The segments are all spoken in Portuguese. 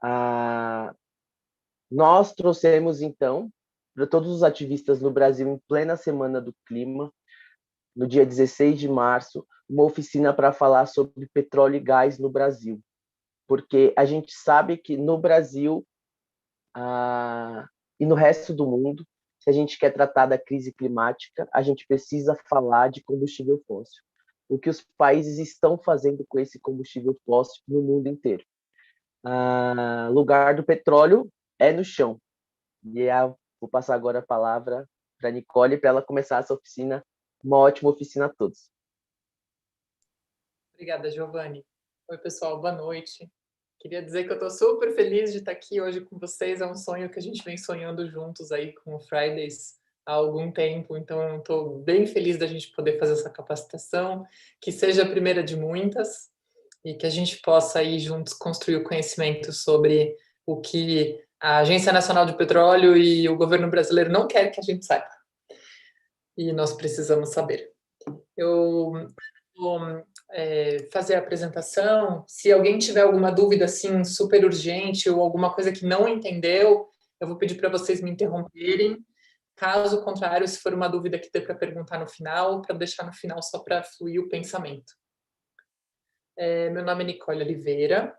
Ah, nós trouxemos, então, para todos os ativistas no Brasil, em plena Semana do Clima, no dia 16 de março, uma oficina para falar sobre petróleo e gás no Brasil. Porque a gente sabe que no Brasil e no resto do mundo, se a gente quer tratar da crise climática, a gente precisa falar de combustível fóssil. O que os países estão fazendo com esse combustível fóssil no mundo inteiro. Lugar do petróleo é no chão. Vou passar agora a palavra para a Nicole para ela começar essa oficina, uma ótima oficina a todos. Obrigada, Giovanni. Oi, pessoal, boa noite. Queria dizer que eu estou super feliz de estar aqui hoje com vocês. É um sonho que a gente vem sonhando juntos aí com o Fridays há algum tempo. Então, eu estou bem feliz da gente poder fazer essa capacitação, que seja a primeira de muitas e que a gente possa aí juntos construir o conhecimento sobre o que a Agência Nacional de Petróleo e o governo brasileiro não querem que a gente saiba. E nós precisamos saber. Eu vou fazer a apresentação. Se alguém tiver alguma dúvida assim super urgente ou alguma coisa que não entendeu, eu vou pedir para vocês me interromperem. Caso contrário, se for uma dúvida que dê para perguntar no final, para deixar no final só para fluir o pensamento. Meu nome é Nicole Oliveira,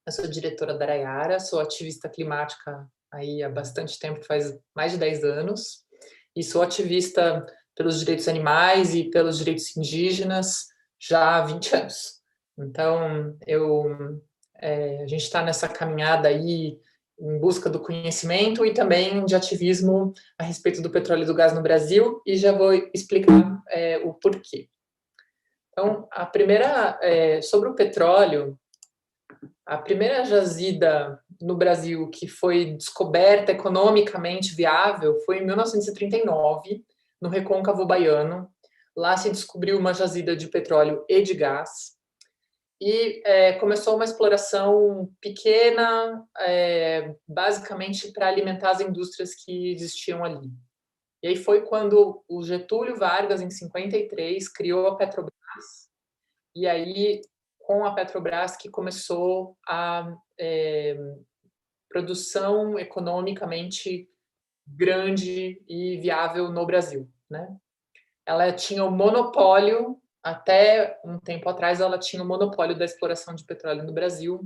eu sou diretora da Araiara, sou ativista climática aí há bastante tempo, faz mais de 10 anos, e sou ativista pelos direitos animais e pelos direitos indígenas já há 20 anos. Então, a gente está nessa caminhada aí em busca do conhecimento e também de ativismo a respeito do petróleo e do gás no Brasil, e já vou explicar o porquê. Então, sobre o petróleo, a primeira jazida no Brasil que foi descoberta economicamente viável foi em 1939, no Recôncavo Baiano. Lá se descobriu uma jazida de petróleo e de gás. E começou uma exploração pequena, basicamente para alimentar as indústrias que existiam ali. E aí foi quando o Getúlio Vargas, em 53, criou a Petrobras. E aí, com a Petrobras, que começou a produção economicamente grande e viável no Brasil, né? Ela tinha o monopólio, até um tempo atrás, ela tinha o monopólio da exploração de petróleo no Brasil,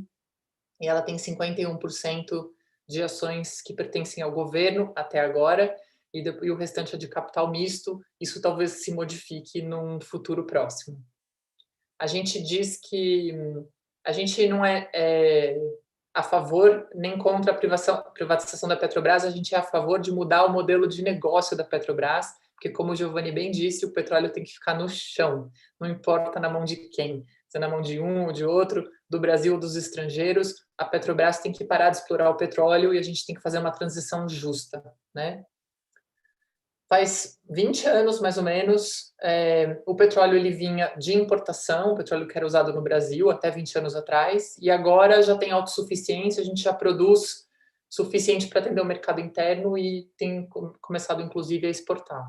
e ela tem 51% de ações que pertencem ao governo até agora, e o restante é de capital misto. Isso talvez se modifique num futuro próximo. A gente diz que a gente não é a favor nem contra a privatização da Petrobras, a gente é a favor de mudar o modelo de negócio da Petrobras, porque, como o Giovanni bem disse, o petróleo tem que ficar no chão, não importa na mão de quem, se é na mão de um ou de outro, do Brasil ou dos estrangeiros, a Petrobras tem que parar de explorar o petróleo e a gente tem que fazer uma transição justa, né? Faz 20 anos, mais ou menos, o petróleo ele vinha de importação, o petróleo que era usado no Brasil até 20 anos atrás, e agora já tem autossuficiência, a gente já produz suficiente para atender o mercado interno e tem começado, inclusive, a exportar.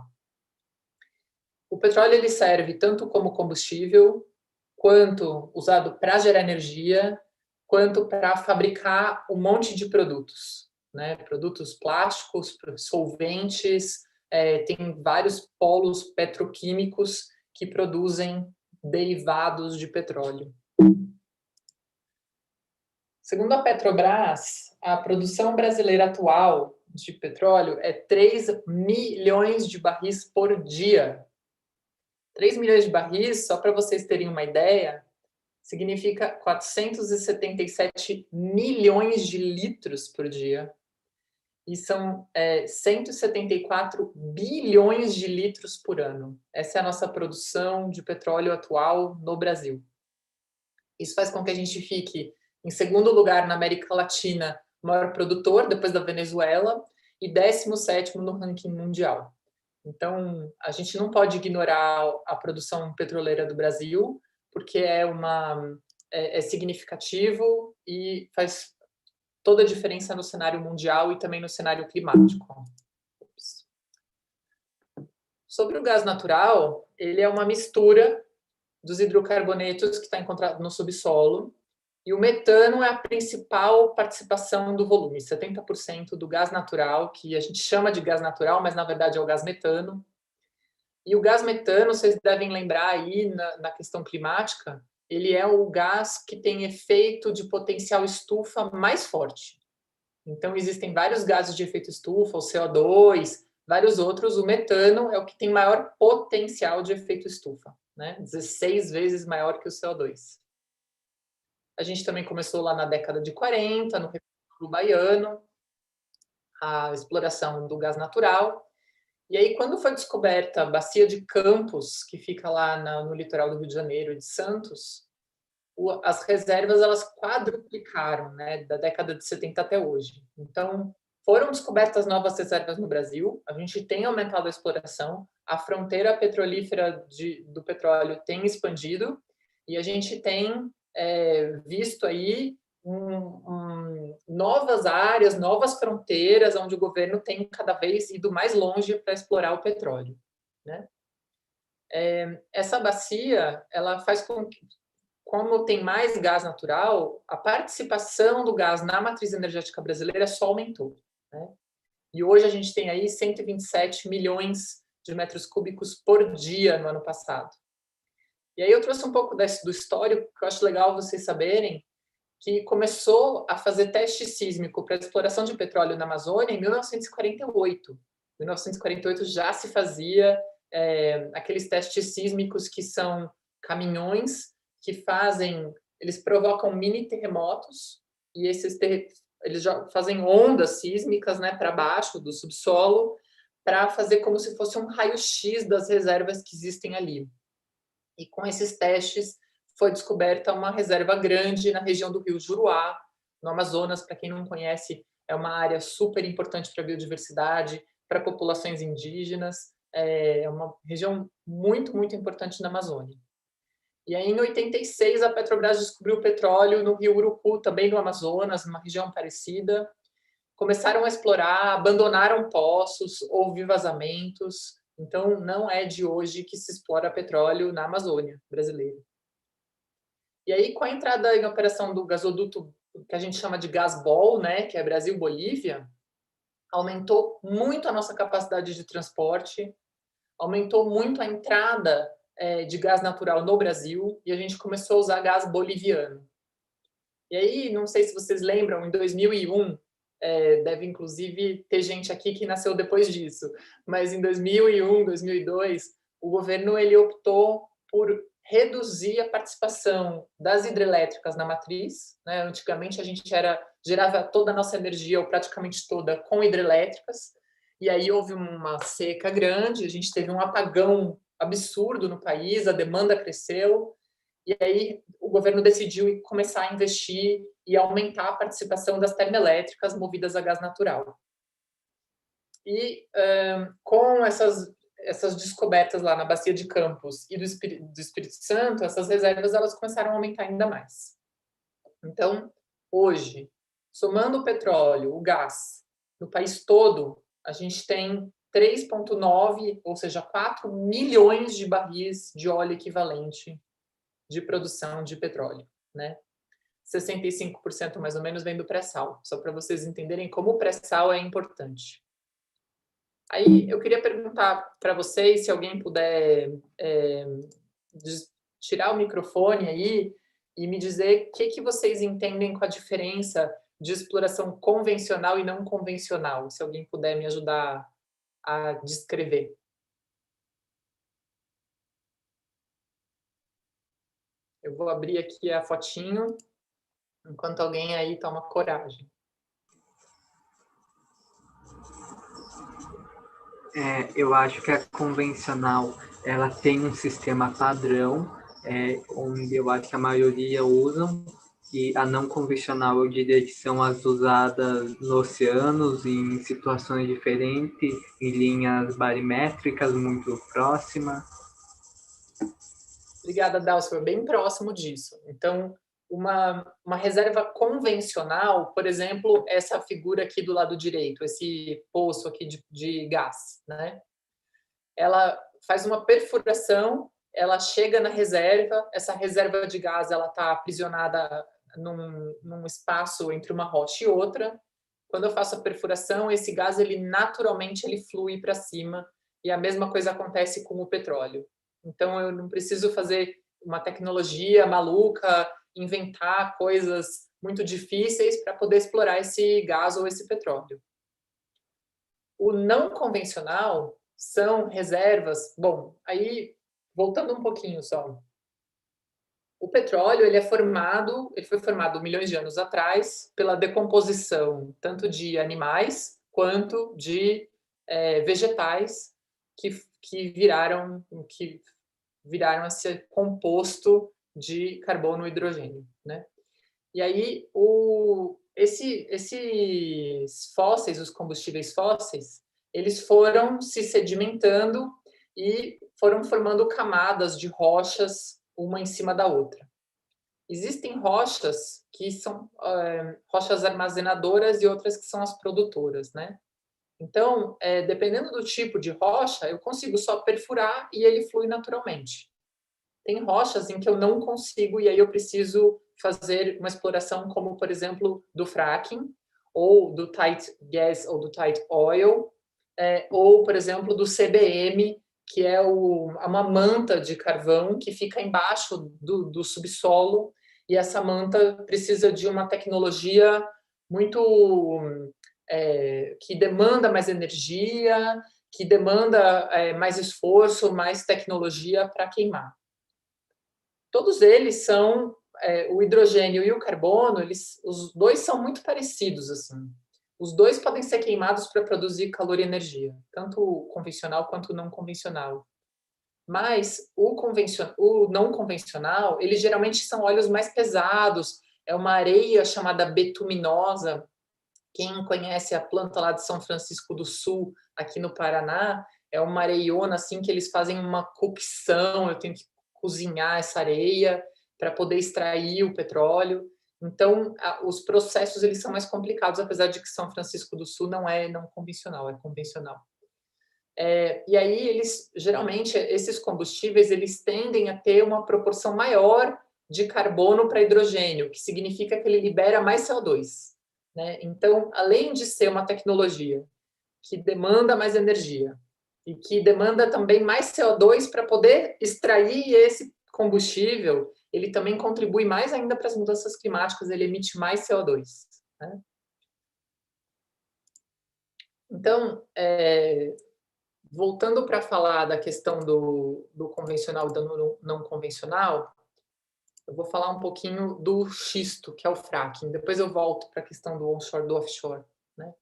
O petróleo ele serve tanto como combustível, quanto usado para gerar energia, quanto para fabricar um monte de produtos, né? Produtos plásticos, solventes, tem vários polos petroquímicos que produzem derivados de petróleo. Segundo a Petrobras, a produção brasileira atual de petróleo é 3 milhões de barris por dia. 3 milhões de barris, só para vocês terem uma ideia, significa 477 milhões de litros por dia. E são 174 bilhões de litros por ano. Essa é a nossa produção de petróleo atual no Brasil. Isso faz com que a gente fique em segundo lugar na América Latina, maior produtor, depois da Venezuela, e 17º no ranking mundial. Então, a gente não pode ignorar a produção petroleira do Brasil, porque é significativo e faz toda a diferença no cenário mundial e também no cenário climático. Sobre o gás natural, ele é uma mistura dos hidrocarbonetos que está encontrado no subsolo E o metano é a principal participação do volume, 70% do gás natural, que a gente chama de gás natural, mas na verdade é o gás metano. E o gás metano, vocês devem lembrar aí na questão climática, ele é o gás que tem efeito de potencial estufa mais forte. Então, existem vários gases de efeito estufa, o CO2, vários outros. O metano é o que tem maior potencial de efeito estufa, né? 16 vezes maior que o CO2. A gente também começou lá na década de 40, no Recôncavo Baiano, a exploração do gás natural. E aí, quando foi descoberta a Bacia de Campos, que fica lá no litoral do Rio de Janeiro e de Santos, as reservas elas quadruplicaram, né, da década de 70 até hoje. Então, foram descobertas novas reservas no Brasil, a gente tem aumentado a exploração, a fronteira petrolífera do petróleo tem expandido e a gente tem visto aí novas áreas, novas fronteiras, onde o governo tem cada vez ido mais longe para explorar o petróleo, né? Essa bacia, ela faz com que, como tem mais gás natural, a participação do gás na matriz energética brasileira só aumentou, né? E hoje a gente tem aí 127 milhões de metros cúbicos por dia no ano passado. E aí eu trouxe um pouco do histórico, que eu acho legal vocês saberem, que começou a fazer teste sísmico para exploração de petróleo na Amazônia em 1948. Em 1948 já se fazia aqueles testes sísmicos que são caminhões que eles provocam mini terremotos e eles já fazem ondas sísmicas, né, para baixo do subsolo para fazer como se fosse um raio-x das reservas que existem ali. E com esses testes foi descoberta uma reserva grande na região do Rio Juruá, no Amazonas. Para quem não conhece, é uma área super importante para a biodiversidade, para populações indígenas. É uma região muito, muito importante na Amazônia. E aí, em 86, a Petrobras descobriu petróleo no Rio Urucu, também no Amazonas, numa região parecida. Começaram a explorar, abandonaram poços, houve vazamentos. Então, não é de hoje que se explora petróleo na Amazônia brasileira. E aí, com a entrada em operação do gasoduto que a gente chama de Gasbol, né, que é Brasil-Bolívia, aumentou muito a nossa capacidade de transporte, aumentou muito a entrada de gás natural no Brasil e a gente começou a usar gás boliviano. E aí, não sei se vocês lembram, em 2001, deve inclusive ter gente aqui que nasceu depois disso, mas em 2001, 2002, o governo ele optou por reduzir a participação das hidrelétricas na matriz, né? Antigamente a gente gerava toda a nossa energia, ou praticamente toda, com hidrelétricas, e aí houve uma seca grande, a gente teve um apagão absurdo no país, a demanda cresceu, e aí o governo decidiu começar a investir e aumentar a participação das termoelétricas movidas a gás natural. E com essas descobertas lá na Bacia de Campos e do Espírito Santo, essas reservas elas começaram a aumentar ainda mais. Então, hoje, somando o petróleo, o gás, no país todo, a gente tem 3,9, ou seja, 4 milhões de barris de óleo equivalente de produção de petróleo, né? 65% mais ou menos vem do pré-sal, só para vocês entenderem como o pré-sal é importante. Aí eu queria perguntar para vocês, se alguém puder tirar o microfone aí e me dizer o que vocês entendem com a diferença de exploração convencional e não convencional, se alguém puder me ajudar a descrever. Eu vou abrir aqui a fotinho, enquanto alguém aí toma coragem. Eu acho que a convencional ela tem um sistema padrão, onde eu acho que a maioria usam, e a não convencional eu diria que são as usadas nos oceanos, em situações diferentes, em linhas barimétricas muito próximas. Obrigada, Dalcio, foi bem próximo disso. Então, uma reserva convencional, por exemplo, essa figura aqui do lado direito, esse poço aqui de gás, né? Ela faz uma perfuração, ela chega na reserva, essa reserva de gás ela está aprisionada num espaço entre uma rocha e outra. Quando eu faço a perfuração, esse gás, ele naturalmente ele flui para cima, e a mesma coisa acontece com o petróleo. Então, eu não preciso fazer uma tecnologia maluca, inventar coisas muito difíceis para poder explorar esse gás ou esse petróleo. O não convencional são reservas. Bom, aí, voltando um pouquinho só. O petróleo ele foi formado milhões de anos atrás pela decomposição tanto de animais quanto de vegetais que viraram esse composto de carbono e hidrogênio, né? E aí esses fósseis, os combustíveis fósseis, eles foram se sedimentando e foram formando camadas de rochas uma em cima da outra. Existem rochas que são rochas armazenadoras e outras que são as produtoras, né? Então, dependendo do tipo de rocha, eu consigo só perfurar e ele flui naturalmente. Tem rochas em que eu não consigo e aí eu preciso fazer uma exploração como, por exemplo, do fracking, ou do tight gas ou do tight oil, ou, por exemplo, do CBM, que é uma manta de carvão que fica embaixo do subsolo, e essa manta precisa de uma tecnologia muito que demanda mais energia, que demanda mais esforço, mais tecnologia para queimar. Todos eles são, o hidrogênio e o carbono, os dois são muito parecidos, assim. Os dois podem ser queimados para produzir calor e energia, tanto o convencional quanto o não convencional. Mas o não convencional, eles geralmente são óleos mais pesados, é uma areia chamada betuminosa. Quem conhece a planta lá de São Francisco do Sul, aqui no Paraná, é uma areiona assim que eles fazem uma cocção, eu tenho que cozinhar essa areia para poder extrair o petróleo. Então, os processos eles são mais complicados, apesar de que São Francisco do Sul não é não convencional, é convencional. E aí, geralmente, esses combustíveis, eles tendem a ter uma proporção maior de carbono para hidrogênio, que significa que ele libera mais CO2. Né? Então, além de ser uma tecnologia que demanda mais energia e que demanda também mais CO2 para poder extrair esse combustível, ele também contribui mais ainda para as mudanças climáticas, ele emite mais CO2. Né? Então, voltando para falar da questão do convencional e do não convencional, eu vou falar um pouquinho do xisto, que é o fracking. Depois eu volto para a questão do onshore, do offshore. Né?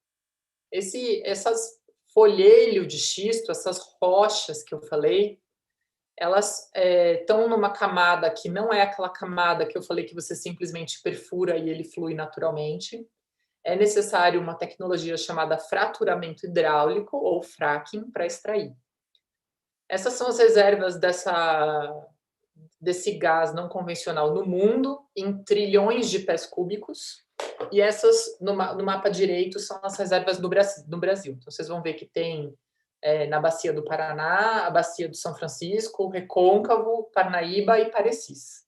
Essas folhelho de xisto, essas rochas que eu falei, elas estão numa camada que não é aquela camada que eu falei que você simplesmente perfura e ele flui naturalmente. É necessário uma tecnologia chamada fraturamento hidráulico, ou fracking, para extrair. Essas são as reservas desse gás não convencional no mundo, em trilhões de pés cúbicos, e essas, no mapa direito, são as reservas no Brasil. Então, vocês vão ver que tem na Bacia do Paraná, a Bacia do São Francisco, Recôncavo, Parnaíba e Parecis.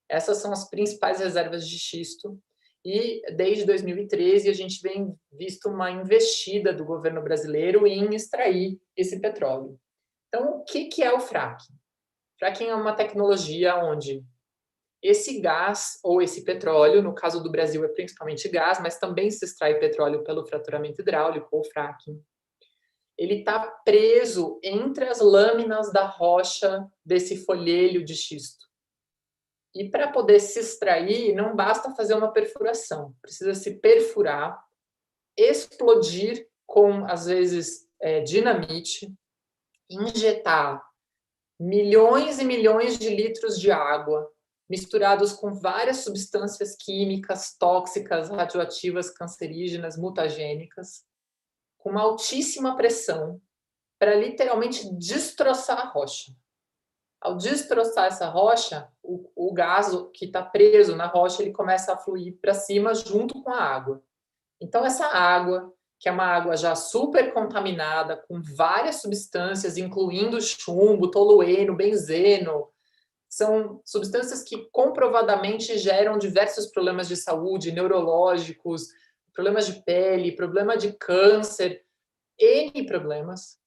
Essas são as principais reservas de xisto, e desde 2013 a gente vem visto uma investida do governo brasileiro em extrair esse petróleo. Então, o que é o fracking? Fracking é uma tecnologia onde esse gás ou esse petróleo, no caso do Brasil é principalmente gás, mas também se extrai petróleo pelo fraturamento hidráulico ou fracking. Ele está preso entre as lâminas da rocha desse folhelho de xisto. E para poder se extrair, não basta fazer uma perfuração, precisa se perfurar, explodir com, às vezes, dinamite, injetar milhões e milhões de litros de água, misturados com várias substâncias químicas, tóxicas, radioativas, cancerígenas, mutagênicas, com uma altíssima pressão, para literalmente destroçar a rocha. Ao destroçar essa rocha, o gás que está preso na rocha, ele começa a fluir para cima junto com a água. Então, essa água, que é uma água já super contaminada, com várias substâncias, incluindo chumbo, tolueno, benzeno, são substâncias que comprovadamente geram diversos problemas de saúde, neurológicos, problemas de pele, problema de câncer, N problemas.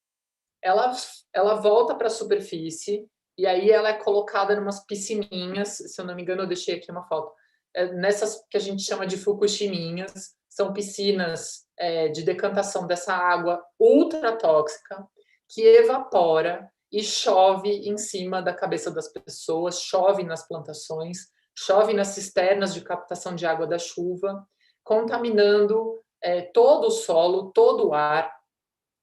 Ela volta para a superfície e aí ela é colocada em umas piscininhas, se eu não me engano, eu deixei aqui uma foto, nessas que a gente chama de fukushiminhas, são piscinas de decantação dessa água ultra tóxica que evapora e chove em cima da cabeça das pessoas, chove nas plantações, chove nas cisternas de captação de água da chuva, contaminando todo o solo, todo o ar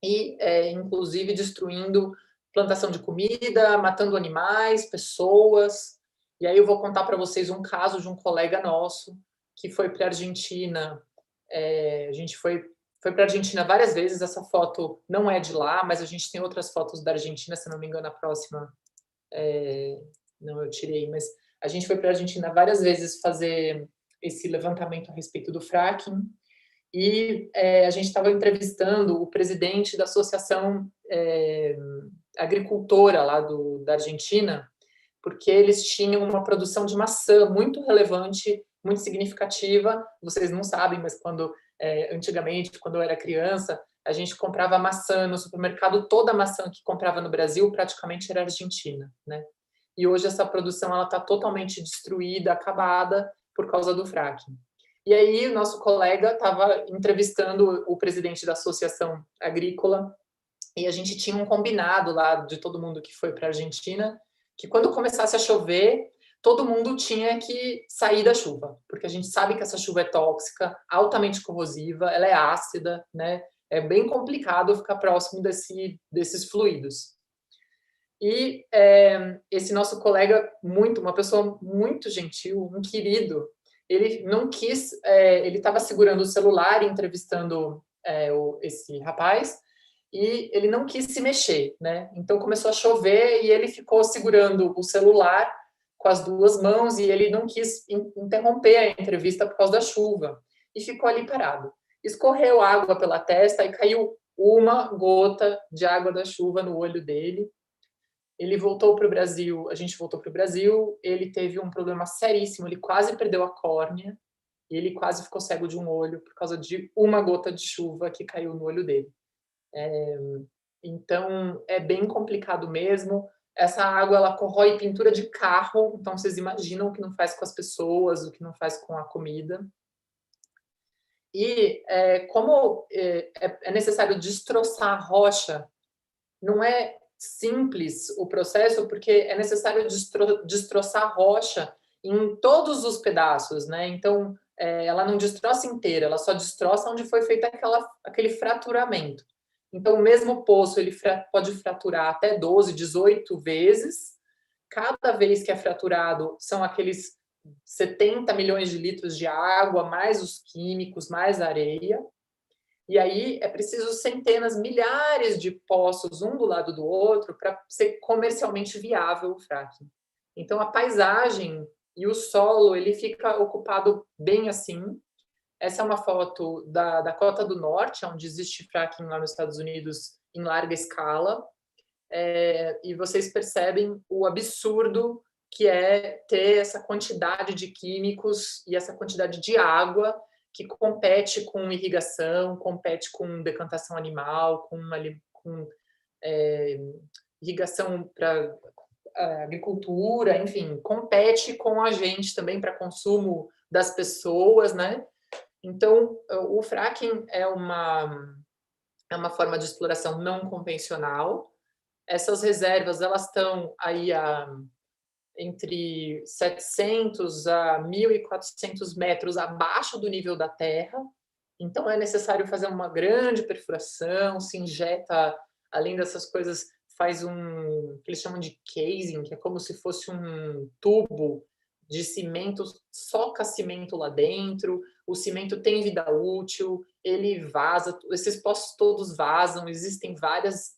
e, inclusive, destruindo plantação de comida, matando animais, pessoas. E aí eu vou contar para vocês um caso de um colega nosso que foi para a Argentina. A gente foi para a Argentina várias vezes. Essa foto não é de lá, mas a gente tem outras fotos da Argentina, se não me engano, a próxima. Não, eu tirei, mas a gente foi para a Argentina várias vezes fazer esse levantamento a respeito do fracking. E a gente estava entrevistando o presidente da associação agricultora lá da Argentina, porque eles tinham uma produção de maçã muito relevante, muito significativa. Vocês não sabem, mas antigamente, quando eu era criança, a gente comprava maçã no supermercado, toda a maçã que comprava no Brasil praticamente era argentina, né? E hoje essa produção ela está totalmente destruída, acabada por causa do fracking. E aí o nosso colega estava entrevistando o presidente da associação agrícola e a gente tinha um combinado lá de todo mundo que foi para a Argentina, que quando começasse a chover, todo mundo tinha que sair da chuva, porque a gente sabe que essa chuva é tóxica, altamente corrosiva, ela é ácida, né? É bem complicado ficar próximo desses fluidos. E esse nosso colega, uma pessoa muito gentil, um querido, ele não quis, ele estava segurando o celular e entrevistando esse rapaz, e ele não quis se mexer, né? Então começou a chover e ele ficou segurando o celular com as duas mãos e ele não quis interromper a entrevista por causa da chuva e ficou ali parado. Escorreu água pela testa e caiu uma gota de água da chuva no olho dele. Ele voltou para o Brasil, a gente voltou para o Brasil, ele teve um problema seríssimo, ele quase perdeu a córnea e ele quase ficou cego de um olho por causa de uma gota de chuva que caiu no olho dele. Então, é bem complicado mesmo. Essa água, ela corrói pintura de carro, então vocês imaginam o que não faz com as pessoas, o que não faz com a comida. E como é necessário destroçar a rocha, não é simples o processo, porque é necessário destroçar a rocha em todos os pedaços, né? Então, ela não destroça inteira, ela só destroça onde foi feito aquele fraturamento. Então, o mesmo poço ele pode fraturar até 12, 18 vezes. Cada vez que é fraturado, são aqueles 70 milhões de litros de água, mais os químicos, mais a areia. E aí é preciso centenas, milhares de poços, um do lado do outro, para ser comercialmente viável o fracking. Então, a paisagem e o solo, ele fica ocupado bem assim. Essa é uma foto da Dakota do Norte, onde existe fracking lá nos Estados Unidos em larga escala. E vocês percebem o absurdo que é ter essa quantidade de químicos e essa quantidade de água que compete com irrigação, compete com decantação animal, com irrigação para agricultura, enfim, compete com a gente também para consumo das pessoas, né? Então, o fracking é uma forma de exploração não convencional. Essas reservas, elas estão aí entre 700 a 1.400 metros abaixo do nível da terra. Então, é necessário fazer uma grande perfuração, se injeta, além dessas coisas, faz que eles chamam de casing, que é como se fosse um tubo de cimento, soca cimento lá dentro, o cimento tem vida útil, ele vaza, esses poços todos vazam, existem vários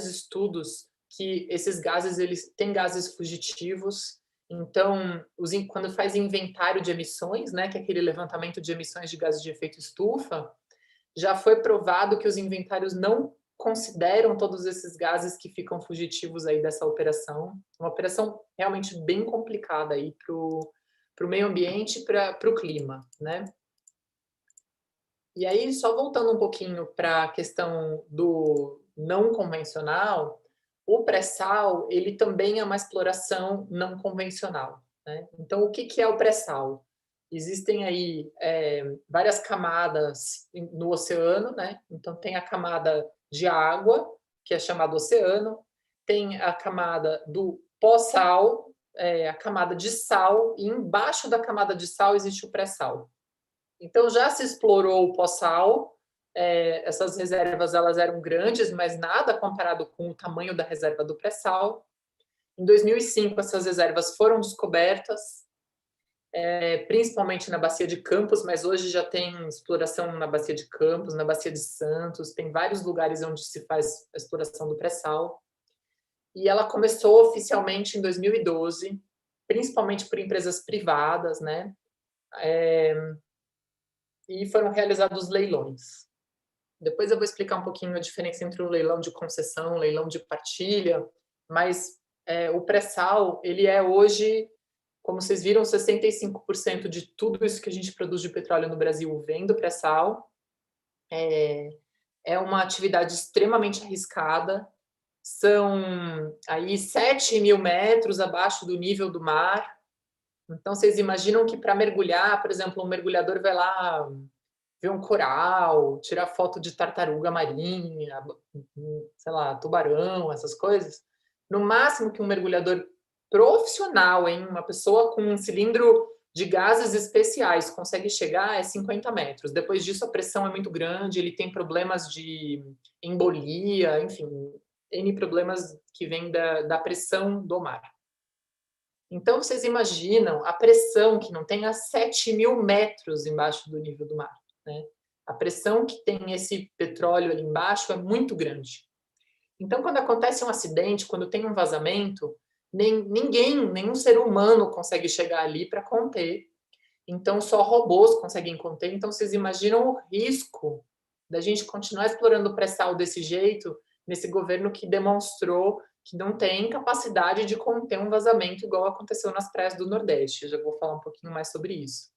estudos que esses gases, eles têm gases fugitivos. Então, quando faz inventário de emissões, né, que é aquele levantamento de emissões de gases de efeito estufa, já foi provado que os inventários não consideram todos esses gases que ficam fugitivos aí dessa operação. Uma operação realmente bem complicada aí para o meio ambiente e para o clima, né? E aí, só voltando um pouquinho para a questão do não convencional, o pré-sal, ele também é uma exploração não convencional, né? Então, o que é o pré-sal? Existem aí várias camadas no oceano, né? Então, tem a camada de água, que é chamada oceano, tem a camada do pós-sal, a camada de sal, e embaixo da camada de sal existe o pré-sal. Então, já se explorou o pós-sal, essas reservas elas eram grandes, mas nada comparado com o tamanho da reserva do pré-sal. Em 2005, essas reservas foram descobertas, principalmente na Bacia de Campos, mas hoje já tem exploração na Bacia de Campos, na Bacia de Santos, tem vários lugares onde se faz a exploração do pré-sal. E ela começou oficialmente em 2012, principalmente por empresas privadas, né? E foram realizados leilões. Depois eu vou explicar um pouquinho a diferença entre o leilão de concessão, o leilão de partilha, mas o pré-sal, ele é hoje, como vocês viram, 65% de tudo isso que a gente produz de petróleo no Brasil vem do pré-sal. É uma atividade extremamente arriscada, são aí 7.000 metros abaixo do nível do mar. Então, vocês imaginam que para mergulhar, por exemplo, um mergulhador vai lá ver um coral, tirar foto de tartaruga marinha, sei lá, tubarão, essas coisas. No máximo que um mergulhador profissional, uma pessoa com um cilindro de gases especiais consegue chegar é 50 metros. Depois disso, a pressão é muito grande, ele tem problemas de embolia, enfim, N problemas que vêm da pressão do mar. Então, vocês imaginam a pressão que não tem a 7.000 metros embaixo do nível do mar, né? A pressão que tem esse petróleo ali embaixo é muito grande. Então, quando acontece um acidente, quando tem um vazamento, nenhum ser humano consegue chegar ali para conter. Então, só robôs conseguem conter. Então, vocês imaginam o risco da gente continuar explorando o pré-sal desse jeito, nesse governo que demonstrou que não tem capacidade de conter um vazamento igual aconteceu nas praias do Nordeste. Eu já vou falar um pouquinho mais sobre isso.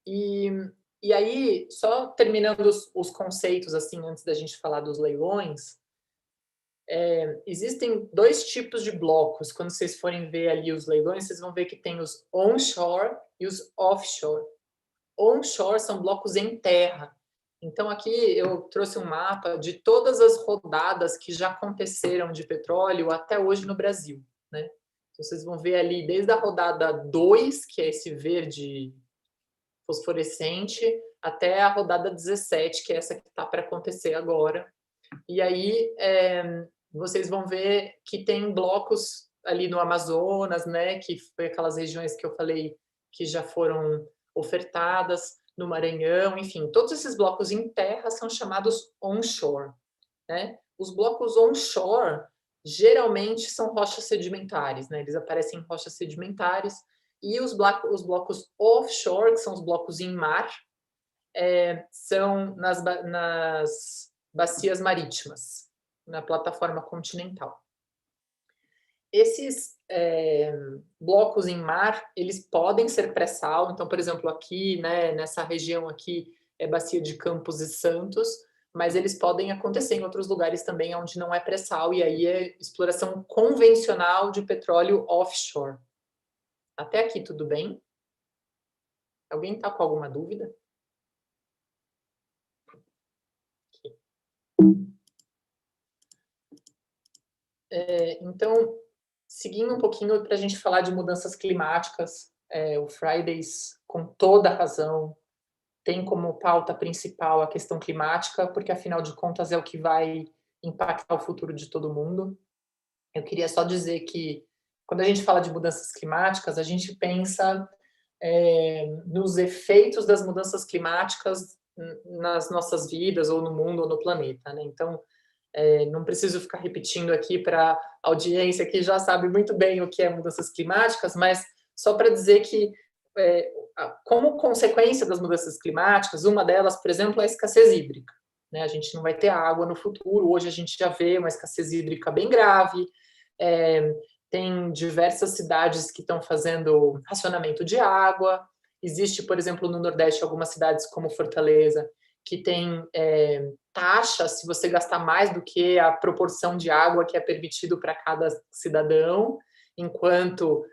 E aí, só terminando os conceitos, assim, antes da gente falar dos leilões, existem dois tipos de blocos. Quando vocês forem ver ali os leilões, vocês vão ver que tem os onshore e os offshore. Onshore são blocos em terra. Então, aqui eu trouxe um mapa de todas as rodadas que já aconteceram de petróleo até hoje no Brasil, né? Então, vocês vão ver ali desde a rodada 2, que é esse verde fosforescente, até a rodada 17, que é essa que está para acontecer agora. E aí vocês vão ver que tem blocos ali no Amazonas, né? Que foi aquelas regiões que eu falei que já foram ofertadas, no Maranhão, enfim, todos esses blocos em terra são chamados onshore, né? Os blocos onshore geralmente são rochas sedimentares, né? Eles aparecem em rochas sedimentares, e os blocos offshore, que são os blocos em mar, são nas bacias marítimas, na plataforma continental. Esses blocos em mar, eles podem ser pré-sal. Então, por exemplo, aqui, né, nessa região aqui, é Bacia de Campos e Santos, mas eles podem acontecer em outros lugares também onde não é pré-sal, e aí é exploração convencional de petróleo offshore. Até aqui, tudo bem? Alguém está com alguma dúvida? Então, seguindo um pouquinho para a gente falar de mudanças climáticas, o Fridays, com toda razão, tem como pauta principal a questão climática, porque, afinal de contas, é o que vai impactar o futuro de todo mundo. Eu queria só dizer que, quando a gente fala de mudanças climáticas, a gente pensa nos efeitos das mudanças climáticas nas nossas vidas, ou no mundo, ou no planeta, né? Então, não preciso ficar repetindo aqui para a audiência que já sabe muito bem o que é mudanças climáticas, mas só para dizer que, como consequência das mudanças climáticas, uma delas, por exemplo, é a escassez hídrica. né? A gente não vai ter água no futuro. Hoje a gente já vê uma escassez hídrica bem grave. Tem diversas cidades que estão fazendo racionamento de água. Existe, por exemplo, no Nordeste, algumas cidades como Fortaleza, que tem taxa se você gastar mais do que a proporção de água que é permitido para cada cidadão, enquanto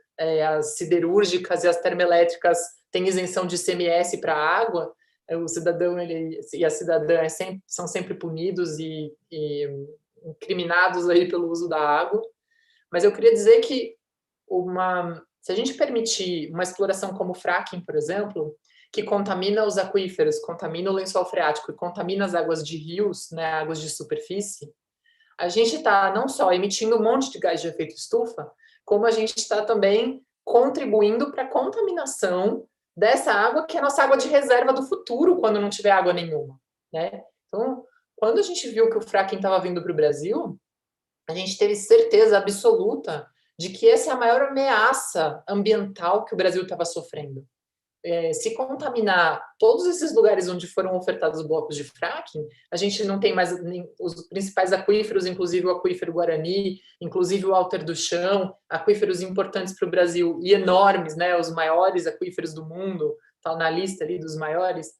as siderúrgicas e as termoelétricas têm isenção de ICMS para a água. O cidadão e a cidadã são sempre punidos e incriminados aí pelo uso da água. Mas eu queria dizer que se a gente permitir uma exploração como o fracking, por exemplo, que contamina os aquíferos, contamina o lençol freático e contamina as águas de rios, né, águas de superfície, a gente está não só emitindo um monte de gás de efeito estufa, como a gente está também contribuindo para a contaminação dessa água, que é a nossa água de reserva do futuro, quando não tiver água nenhuma, né? Então, quando a gente viu que o fracking estava vindo para o Brasil, a gente teve certeza absoluta de que essa é a maior ameaça ambiental que o Brasil estava sofrendo. Se contaminar todos esses lugares onde foram ofertados blocos de fracking, a gente não tem mais os principais aquíferos, inclusive o aquífero Guarani, inclusive o Alter do Chão, aquíferos importantes para o Brasil e enormes, né, os maiores aquíferos do mundo, tá na lista ali dos maiores,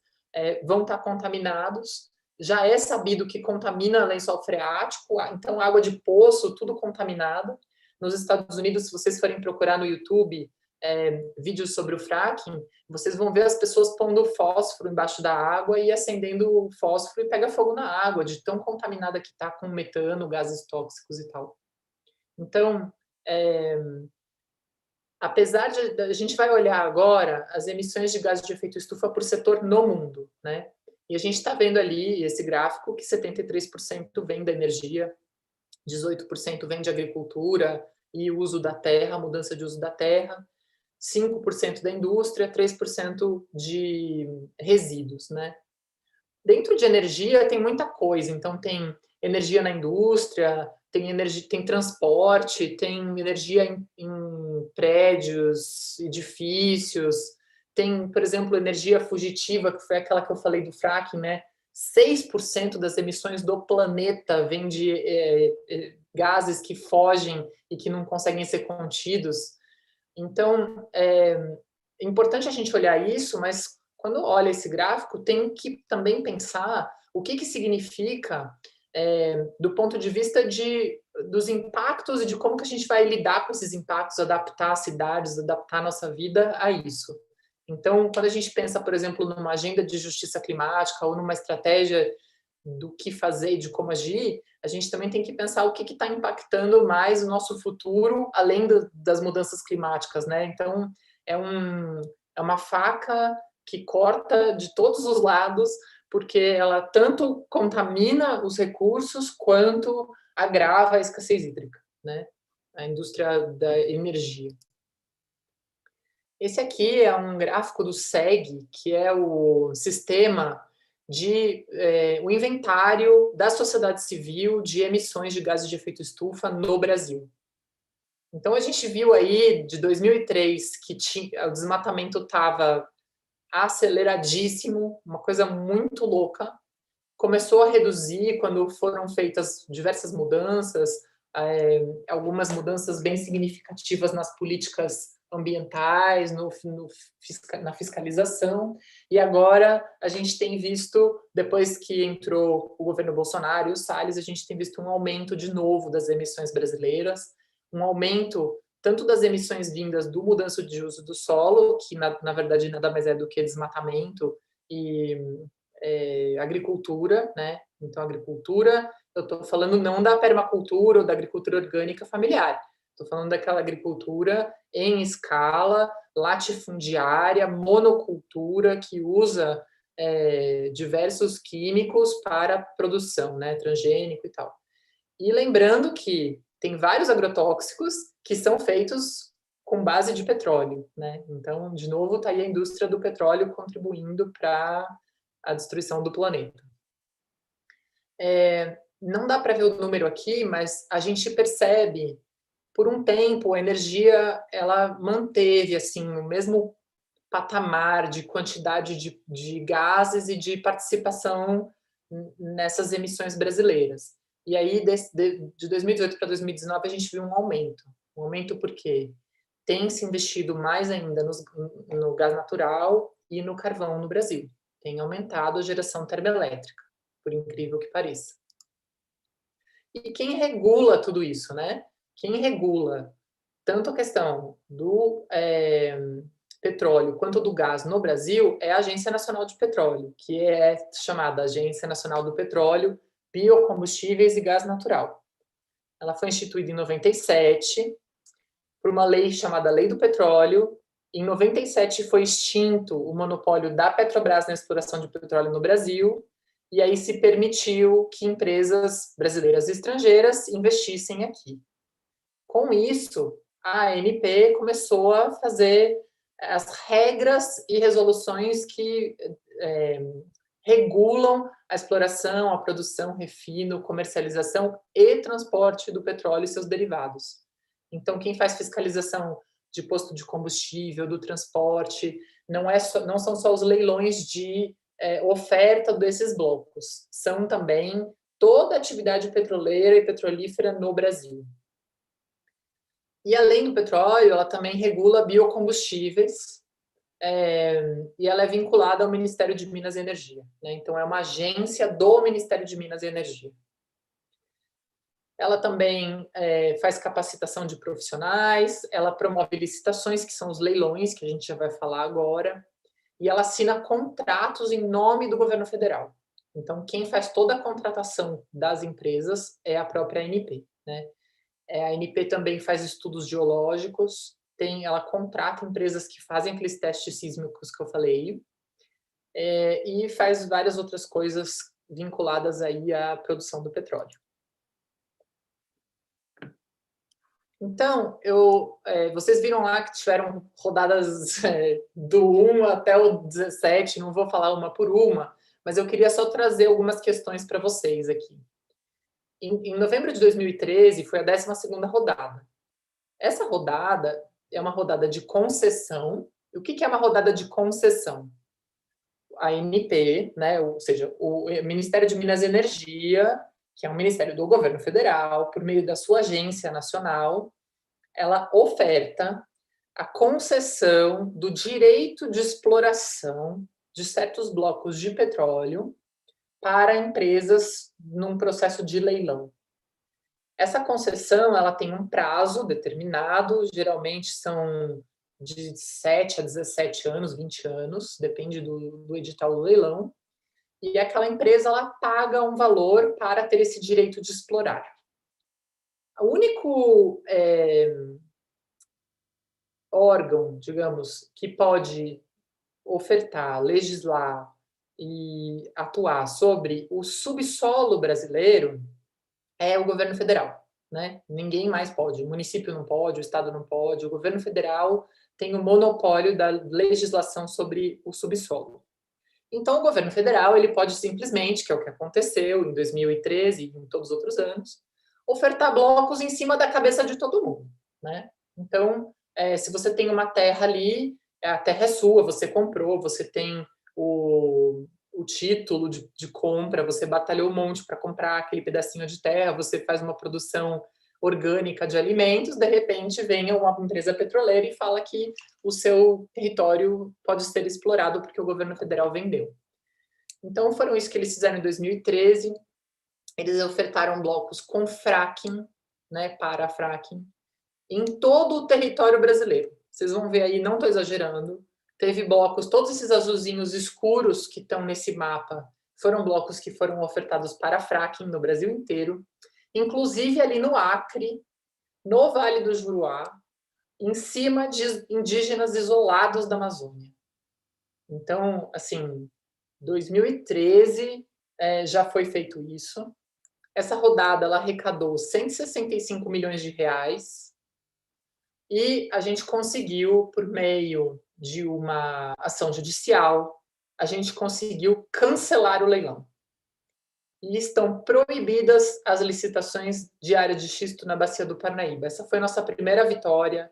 vão estar contaminados. Já é sabido que contamina lençol freático, então água de poço, tudo contaminado. Nos Estados Unidos, se vocês forem procurar no YouTube vídeos sobre o fracking, vocês vão ver as pessoas pondo fósforo embaixo da água e acendendo o fósforo e pega fogo na água, de tão contaminada que está com metano, gases tóxicos e tal. Então, apesar de a gente vai olhar agora as emissões de gases de efeito estufa por setor no mundo, né? E a gente está vendo ali esse gráfico que 73% vem da energia, 18% vem de agricultura e uso da terra, mudança de uso da terra, 5% da indústria, 3% de resíduos, né? Dentro de energia tem muita coisa, então tem energia na indústria, tem energia, tem transporte, tem energia em prédios, edifícios, tem, por exemplo, energia fugitiva, que foi aquela que eu falei do fracking, né? 6% das emissões do planeta vem de gases que fogem e que não conseguem ser contidos. Então, é importante a gente olhar isso, mas quando olha esse gráfico, tem que também pensar o que significa do ponto de vista dos impactos e de como que a gente vai lidar com esses impactos, adaptar as cidades, adaptar a nossa vida a isso. Então, quando a gente pensa, por exemplo, numa agenda de justiça climática ou numa estratégia do que fazer e de como agir, a gente também tem que pensar o que está impactando mais o nosso futuro, além das mudanças climáticas, né? Então, é uma faca que corta de todos os lados, porque ela tanto contamina os recursos quanto agrava a escassez hídrica, né? A indústria da energia. Esse aqui é um gráfico do SEG, que é o sistema o inventário da sociedade civil de emissões de gases de efeito estufa no Brasil. Então, a gente viu aí, de 2003, que o desmatamento estava aceleradíssimo, uma coisa muito louca. Começou a reduzir quando foram feitas diversas mudanças, algumas mudanças bem significativas nas políticas ambientais, na fiscalização, e agora a gente tem visto, depois que entrou o governo Bolsonaro e o Salles, a gente tem visto um aumento de novo das emissões brasileiras, um aumento tanto das emissões vindas do mudança de uso do solo, que na verdade nada mais é do que desmatamento e agricultura, né? Então, agricultura, eu estou falando não da permacultura ou da agricultura orgânica familiar, estou falando daquela agricultura em escala, latifundiária, monocultura, que usa diversos químicos para a produção, né? Transgênico e tal. E lembrando que tem vários agrotóxicos que são feitos com base de petróleo, né? Então, de novo, está aí a indústria do petróleo contribuindo para a destruição do planeta. Não dá para ver o número aqui, mas a gente percebe, por um tempo, a energia ela manteve assim o mesmo patamar de quantidade de gases e de participação nessas emissões brasileiras. E aí, de 2018 para 2019, a gente viu um aumento. Um aumento porque tem se investido mais ainda no gás natural e no carvão no Brasil. Tem aumentado a geração termoelétrica, por incrível que pareça. E quem regula tudo isso, né? Quem regula tanto a questão do petróleo quanto do gás no Brasil é a Agência Nacional de Petróleo, que é chamada Agência Nacional do Petróleo, Biocombustíveis e Gás Natural. Ela foi instituída em 97 por uma lei chamada Lei do Petróleo. Em 97 foi extinto o monopólio da Petrobras na exploração de petróleo no Brasil, e aí se permitiu que empresas brasileiras e estrangeiras investissem aqui. Com isso, a ANP começou a fazer as regras e resoluções que regulam a exploração, a produção, refino, comercialização e transporte do petróleo e seus derivados. Então, quem faz fiscalização de posto de combustível, do transporte, não são só os leilões de oferta desses blocos, são também toda a atividade petroleira e petrolífera no Brasil. E além do petróleo, ela também regula biocombustíveis, e ela é vinculada ao Ministério de Minas e Energia, né? Então, é uma agência do Ministério de Minas e Energia. Ela também faz capacitação de profissionais, ela promove licitações, que são os leilões, que a gente já vai falar agora, e ela assina contratos em nome do governo federal. Então, quem faz toda a contratação das empresas é a própria ANP, né? A ANP também faz estudos geológicos, ela contrata empresas que fazem aqueles testes sísmicos que eu falei, e faz várias outras coisas vinculadas aí à produção do petróleo. Então, vocês viram lá que tiveram rodadas do 1 até o 17, não vou falar uma por uma, mas eu queria só trazer algumas questões para vocês aqui. Em novembro de 2013, foi a 12ª rodada. Essa rodada é uma rodada de concessão. E o que é uma rodada de concessão? A ANP, né, ou seja, o Ministério de Minas e Energia, que é um ministério do governo federal, por meio da sua agência nacional, ela oferta a concessão do direito de exploração de certos blocos de petróleo para empresas num processo de leilão. Essa concessão, ela tem um prazo determinado, geralmente são de 7 a 17 anos, 20 anos, depende do edital do leilão, e aquela empresa ela paga um valor para ter esse direito de explorar. O único órgão, digamos, que pode ofertar, legislar e atuar sobre o subsolo brasileiro é o governo federal, né? Ninguém mais pode, o município não pode, o estado não pode, o governo federal tem o monopólio da legislação sobre o subsolo. Então, o governo federal ele pode simplesmente, que é o que aconteceu em 2013 e em todos os outros anos, ofertar blocos em cima da cabeça de todo mundo, né? Então, se você tem uma terra ali, a terra é sua, você comprou, você tem o título de compra, você batalhou um monte para comprar aquele pedacinho de terra, você faz uma produção orgânica de alimentos, de repente vem uma empresa petroleira e fala que o seu território pode ser explorado porque o governo federal vendeu. Então, foram isso que eles fizeram em 2013. Eles ofertaram blocos com fracking, né, para fracking, em todo o território brasileiro. Vocês vão ver aí, não estou exagerando, teve blocos, todos esses azulzinhos escuros que estão nesse mapa, foram blocos que foram ofertados para fracking no Brasil inteiro, inclusive ali no Acre, no Vale do Juruá, em cima de indígenas isolados da Amazônia. Então, assim, 2013 já foi feito isso. Essa rodada ela arrecadou 165 milhões de reais e a gente conseguiu, por meio de uma ação judicial, a gente conseguiu cancelar o leilão. E estão proibidas as licitações de área de xisto na Bacia do Parnaíba. Essa foi a nossa primeira vitória.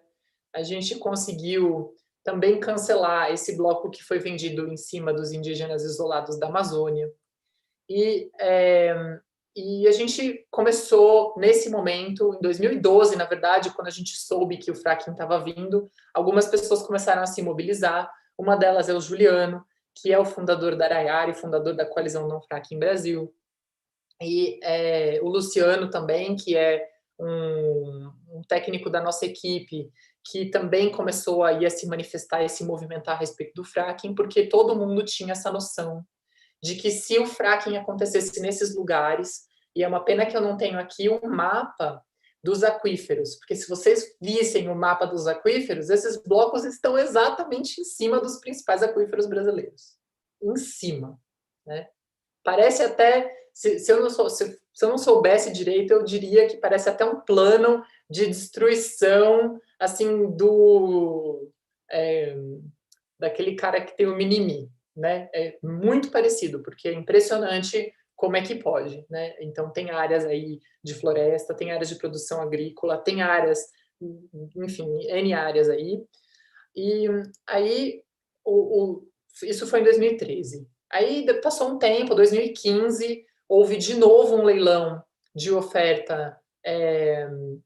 A gente conseguiu também cancelar esse bloco que foi vendido em cima dos indígenas isolados da Amazônia. E a gente começou nesse momento, em 2012, na verdade, quando a gente soube que o fracking estava vindo, algumas pessoas começaram a se mobilizar. Uma delas é o Juliano, que é o fundador da Araiara e fundador da Coalizão Não Fracking Brasil. E o Luciano também, que é um técnico da nossa equipe, que também começou a se manifestar e se movimentar a respeito do fracking, porque todo mundo tinha essa noção de que se o fracking acontecesse nesses lugares, e é uma pena que eu não tenho aqui um mapa dos aquíferos, porque se vocês vissem o mapa dos aquíferos, esses blocos estão exatamente em cima dos principais aquíferos brasileiros. Em cima, né? Parece até, se eu não soubesse direito, eu diria que parece até um plano de destruição, assim, daquele cara que tem o Mini-Me, né? É muito parecido, porque é impressionante como é que pode, né? Então, tem áreas aí de floresta, tem áreas de produção agrícola, tem áreas, enfim, N áreas aí. E aí, isso foi em 2013. Aí passou um tempo, 2015, houve de novo um leilão de oferta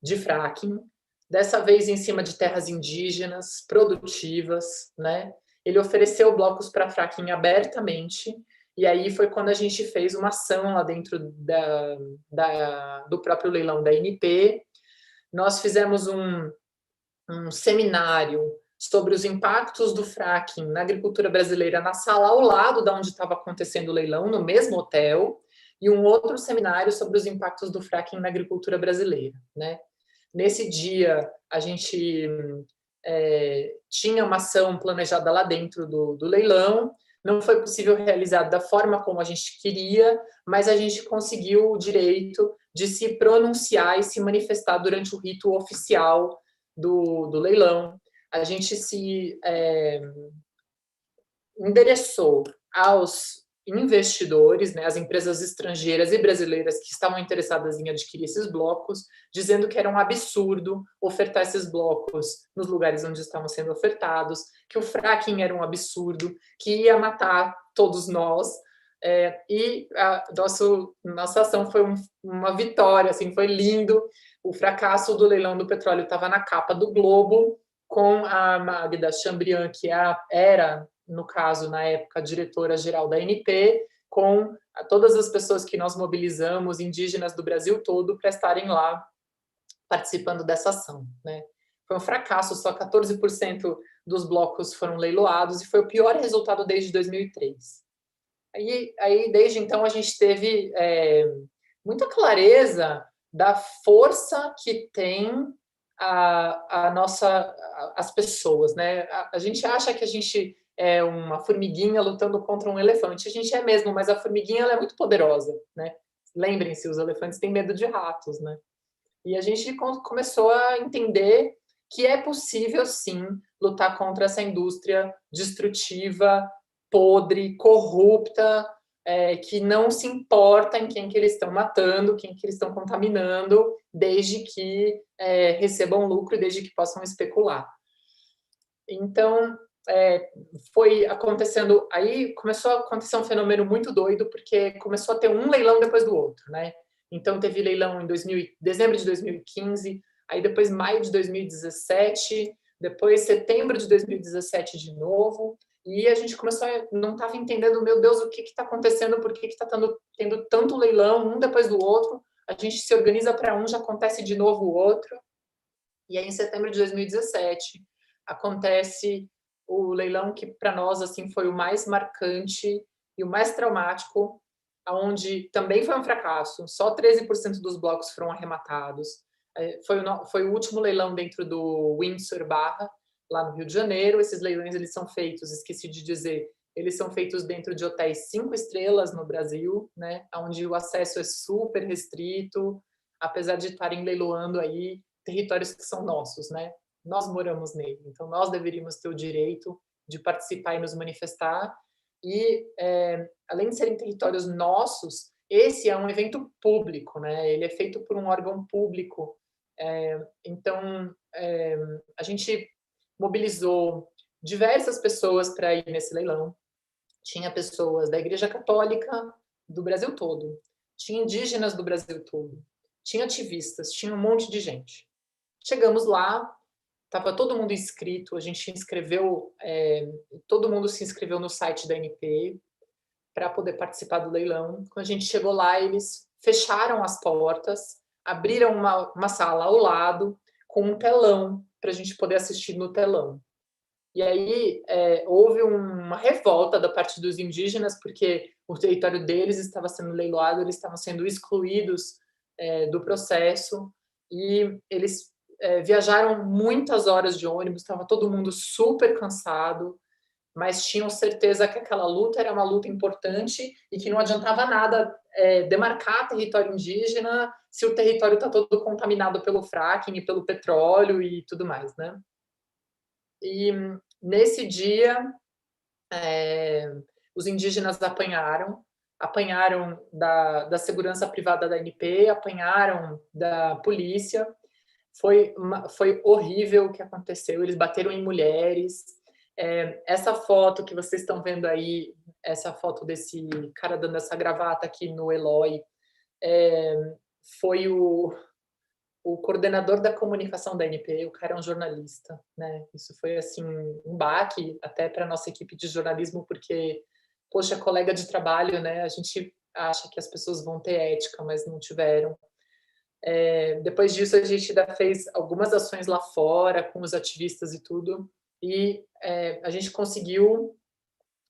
de fracking, dessa vez em cima de terras indígenas, produtivas, né? Ele ofereceu blocos para fracking abertamente, e aí foi quando a gente fez uma ação lá dentro do próprio leilão da ANP. Nós fizemos um seminário sobre os impactos do fracking na agricultura brasileira na sala ao lado da onde estava acontecendo o leilão, no mesmo hotel, e um outro seminário sobre os impactos do fracking na agricultura brasileira, né? Nesse dia, a gente tinha uma ação planejada lá dentro do leilão, não foi possível realizar da forma como a gente queria, mas a gente conseguiu o direito de se pronunciar e se manifestar durante o rito oficial do leilão. A gente se endereçou aos investidores, né, as empresas estrangeiras e brasileiras que estavam interessadas em adquirir esses blocos, dizendo que era um absurdo ofertar esses blocos nos lugares onde estavam sendo ofertados, que o fracking era um absurdo, que ia matar todos nós, e a nossa ação foi uma vitória, assim, foi lindo. O fracasso do leilão do petróleo estava na capa do Globo, com a Magda Chambriand, que era, no caso, na época, diretora-geral da ANP, com todas as pessoas que nós mobilizamos, indígenas do Brasil todo, para estarem lá participando dessa ação, né? Foi um fracasso, só 14% dos blocos foram leiloados, e foi o pior resultado desde 2003. Aí desde então, a gente teve muita clareza da força que tem as pessoas, né? A gente acha que a gente é uma formiguinha lutando contra um elefante. A gente é mesmo, mas a formiguinha ela é muito poderosa, né? Lembrem-se, os elefantes têm medo de ratos, né? E a gente começou a entender que é possível, sim, lutar contra essa indústria destrutiva, podre, corrupta, que não se importa em quem que eles estão matando, quem que eles estão contaminando, desde que recebam lucro e desde que possam especular. Então, foi acontecendo, aí começou a acontecer um fenômeno muito doido, porque começou a ter um leilão depois do outro, né? Então, teve leilão em dezembro de 2015, aí depois maio de 2017, depois setembro de 2017 de novo, e a gente começou não estava entendendo, meu Deus, o que está acontecendo, por que está tendo tanto leilão, um depois do outro, a gente se organiza para um, já acontece de novo o outro, e aí em setembro de 2017 acontece o leilão que para nós assim foi o mais marcante e o mais traumático, onde também foi um fracasso, só 13% dos blocos foram arrematados. Foi o último leilão dentro do Windsor Barra, lá no Rio de Janeiro. Esses leilões eles são feitos, esqueci de dizer, eles são feitos dentro de hotéis 5 estrelas no Brasil, né, onde o acesso é super restrito, apesar de estarem leiloando aí territórios que são nossos, né? Nós moramos nele, então nós deveríamos ter o direito de participar e nos manifestar. E, além de serem territórios nossos, esse é um evento público, né? Ele é feito por um órgão público. Então, a gente mobilizou diversas pessoas para ir nesse leilão. Tinha pessoas da Igreja Católica, do Brasil todo, tinha indígenas do Brasil todo, tinha ativistas, tinha um monte de gente. Chegamos lá, estava todo mundo inscrito, a gente inscreveu, todo mundo se inscreveu no site da ANP para poder participar do leilão. Quando a gente chegou lá, eles fecharam as portas, abriram uma sala ao lado com um telão para a gente poder assistir no telão. E aí houve uma revolta da parte dos indígenas, porque o território deles estava sendo leiloado, eles estavam sendo excluídos do processo, e eles viajaram muitas horas de ônibus, estava todo mundo super cansado, mas tinham certeza que aquela luta era uma luta importante e que não adiantava nada demarcar território indígena se o território está todo contaminado pelo fracking e pelo petróleo e tudo mais, né? E nesse dia, os indígenas apanharam da segurança privada da ANP, apanharam da polícia. Foi horrível o que aconteceu. Eles bateram em mulheres. Essa foto que vocês estão vendo aí, essa foto desse cara dando essa gravata aqui no Eloy, foi o coordenador da comunicação da ANP. O cara é um jornalista, né? Isso foi assim um baque até para a nossa equipe de jornalismo, porque, poxa, colega de trabalho, né? A gente acha que as pessoas vão ter ética, mas não tiveram. Depois disso, a gente ainda fez algumas ações lá fora com os ativistas e tudo, e a gente conseguiu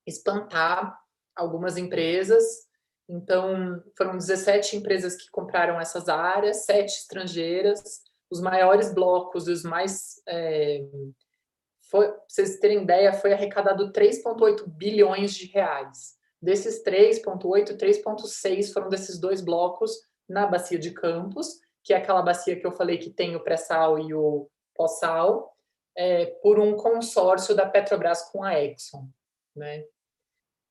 espantar algumas empresas. Então, foram 17 empresas que compraram essas áreas, 7 estrangeiras, os maiores blocos, os mais... pra vocês terem ideia, foi arrecadado 3,8 bilhões de reais. Desses 3,8, 3,6 foram desses 2 blocos na Bacia de Campos, que é aquela bacia que eu falei que tem o pré-sal e o pós-sal, por um consórcio da Petrobras com a Exxon, né?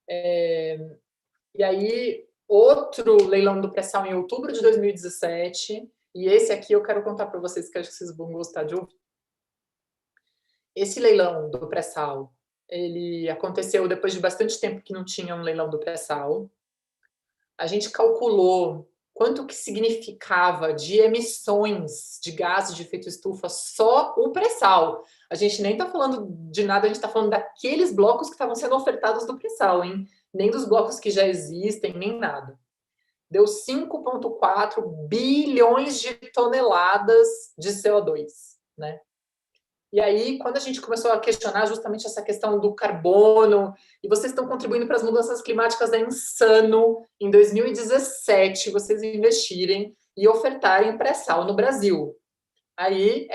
E aí, outro leilão do pré-sal em outubro de 2017, e esse aqui eu quero contar para vocês, que acho que vocês vão gostar de ouvir. Esse leilão do pré-sal, ele aconteceu depois de bastante tempo que não tinha um leilão do pré-sal. A gente calculou quanto que significava de emissões de gases de efeito estufa só o pré-sal. A gente nem está falando de nada, a gente está falando daqueles blocos que estavam sendo ofertados do pré-sal, hein? Nem dos blocos que já existem, nem nada. Deu 5,4 bilhões de toneladas de CO2, né? E aí, quando a gente começou a questionar justamente essa questão do carbono, e vocês estão contribuindo para as mudanças climáticas, é insano, em 2017, vocês investirem e ofertarem pré-sal no Brasil. Aí,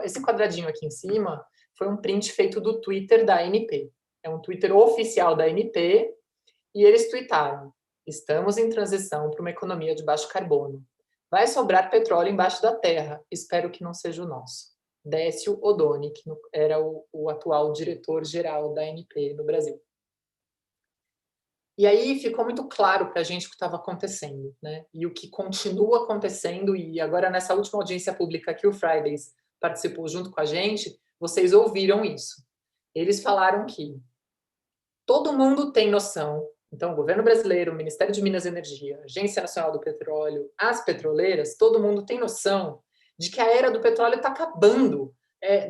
esse quadradinho aqui em cima foi um print feito do Twitter da ANP. É um Twitter oficial da ANP, e eles tweetaram: estamos em transição para uma economia de baixo carbono. Vai sobrar petróleo embaixo da terra. Espero que não seja o nosso. Décio Odoni, que era o atual diretor-geral da ANP no Brasil. E aí ficou muito claro para a gente o que estava acontecendo, né? E o que continua acontecendo, e agora nessa última audiência pública que o Fridays participou junto com a gente, vocês ouviram isso. Eles falaram que todo mundo tem noção, então o governo brasileiro, o Ministério de Minas e Energia, a Agência Nacional do Petróleo, as petroleiras, todo mundo tem noção de que a era do petróleo está acabando.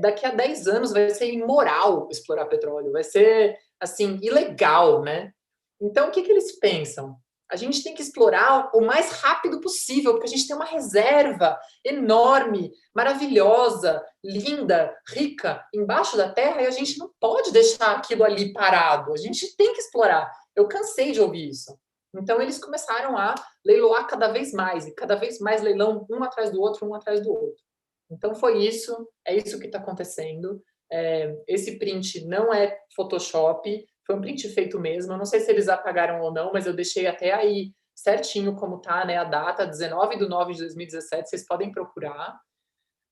Daqui a 10 anos vai ser imoral explorar petróleo, vai ser, assim, ilegal, né? Então, o que eles pensam? A gente tem que explorar o mais rápido possível, porque a gente tem uma reserva enorme, maravilhosa, linda, rica, embaixo da terra, e a gente não pode deixar aquilo ali parado. A gente tem que explorar. Eu cansei de ouvir isso. Então, eles começaram a leiloar cada vez mais, e cada vez mais leilão, um atrás do outro, um atrás do outro. Então, foi isso, é isso que está acontecendo. Esse print não é Photoshop, foi um print feito mesmo. Eu não sei se eles apagaram ou não, mas eu deixei até aí certinho como tá, né, a data, 19/9/2017, vocês podem procurar.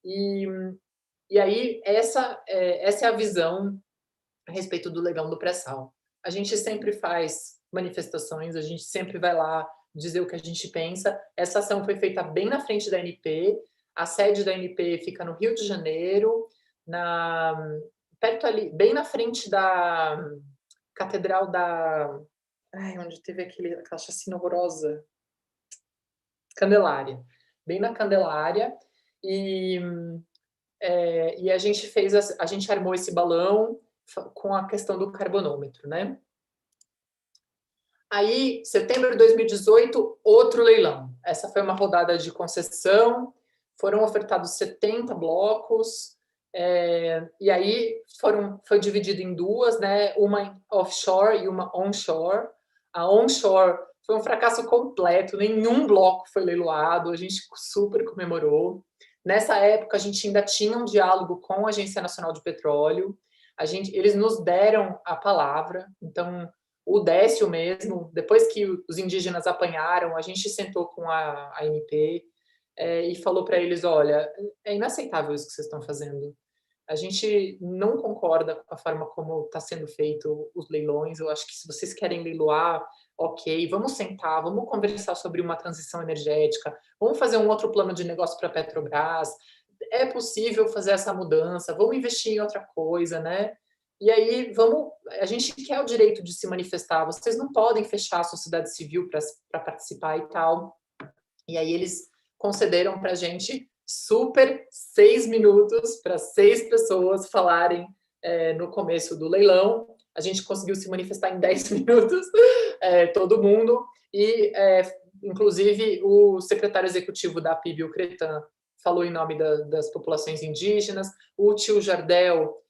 E aí, essa é a visão a respeito do leilão do pré-sal. A gente sempre faz manifestações, a gente sempre vai lá dizer o que a gente pensa. Essa ação foi feita bem na frente da ANP. A sede da ANP fica no Rio de Janeiro, perto ali, bem na frente da Catedral da Ai, onde teve aquela chacina horrorosa. Candelária. Bem na Candelária. E, e a gente a gente armou esse balão com a questão do carbonômetro, né? Aí, setembro de 2018, outro leilão. Essa foi uma rodada de concessão, foram ofertados 70 blocos, e aí foi dividido em duas, né? Uma offshore e uma onshore. A onshore foi um fracasso completo, nenhum bloco foi leiloado, a gente super comemorou. Nessa época, a gente ainda tinha um diálogo com a Agência Nacional de Petróleo, eles nos deram a palavra, então o Décio mesmo, depois que os indígenas apanharam, a gente sentou com a ANP e falou para eles, olha, é inaceitável isso que vocês estão fazendo. A gente não concorda com a forma como está sendo feito os leilões. Eu acho que se vocês querem leiloar, ok, vamos sentar, vamos conversar sobre uma transição energética, vamos fazer um outro plano de negócio para a Petrobras. É possível fazer essa mudança, vamos investir em outra coisa, né? E aí, a gente quer o direito de se manifestar, vocês não podem fechar a sociedade civil para participar e tal. E aí eles concederam para a gente super 6 minutos para 6 pessoas falarem no começo do leilão. A gente conseguiu se manifestar em 10 minutos, todo mundo, e inclusive o secretário executivo da PIB, o Cretan, falou em nome das populações indígenas, o tio Jardel,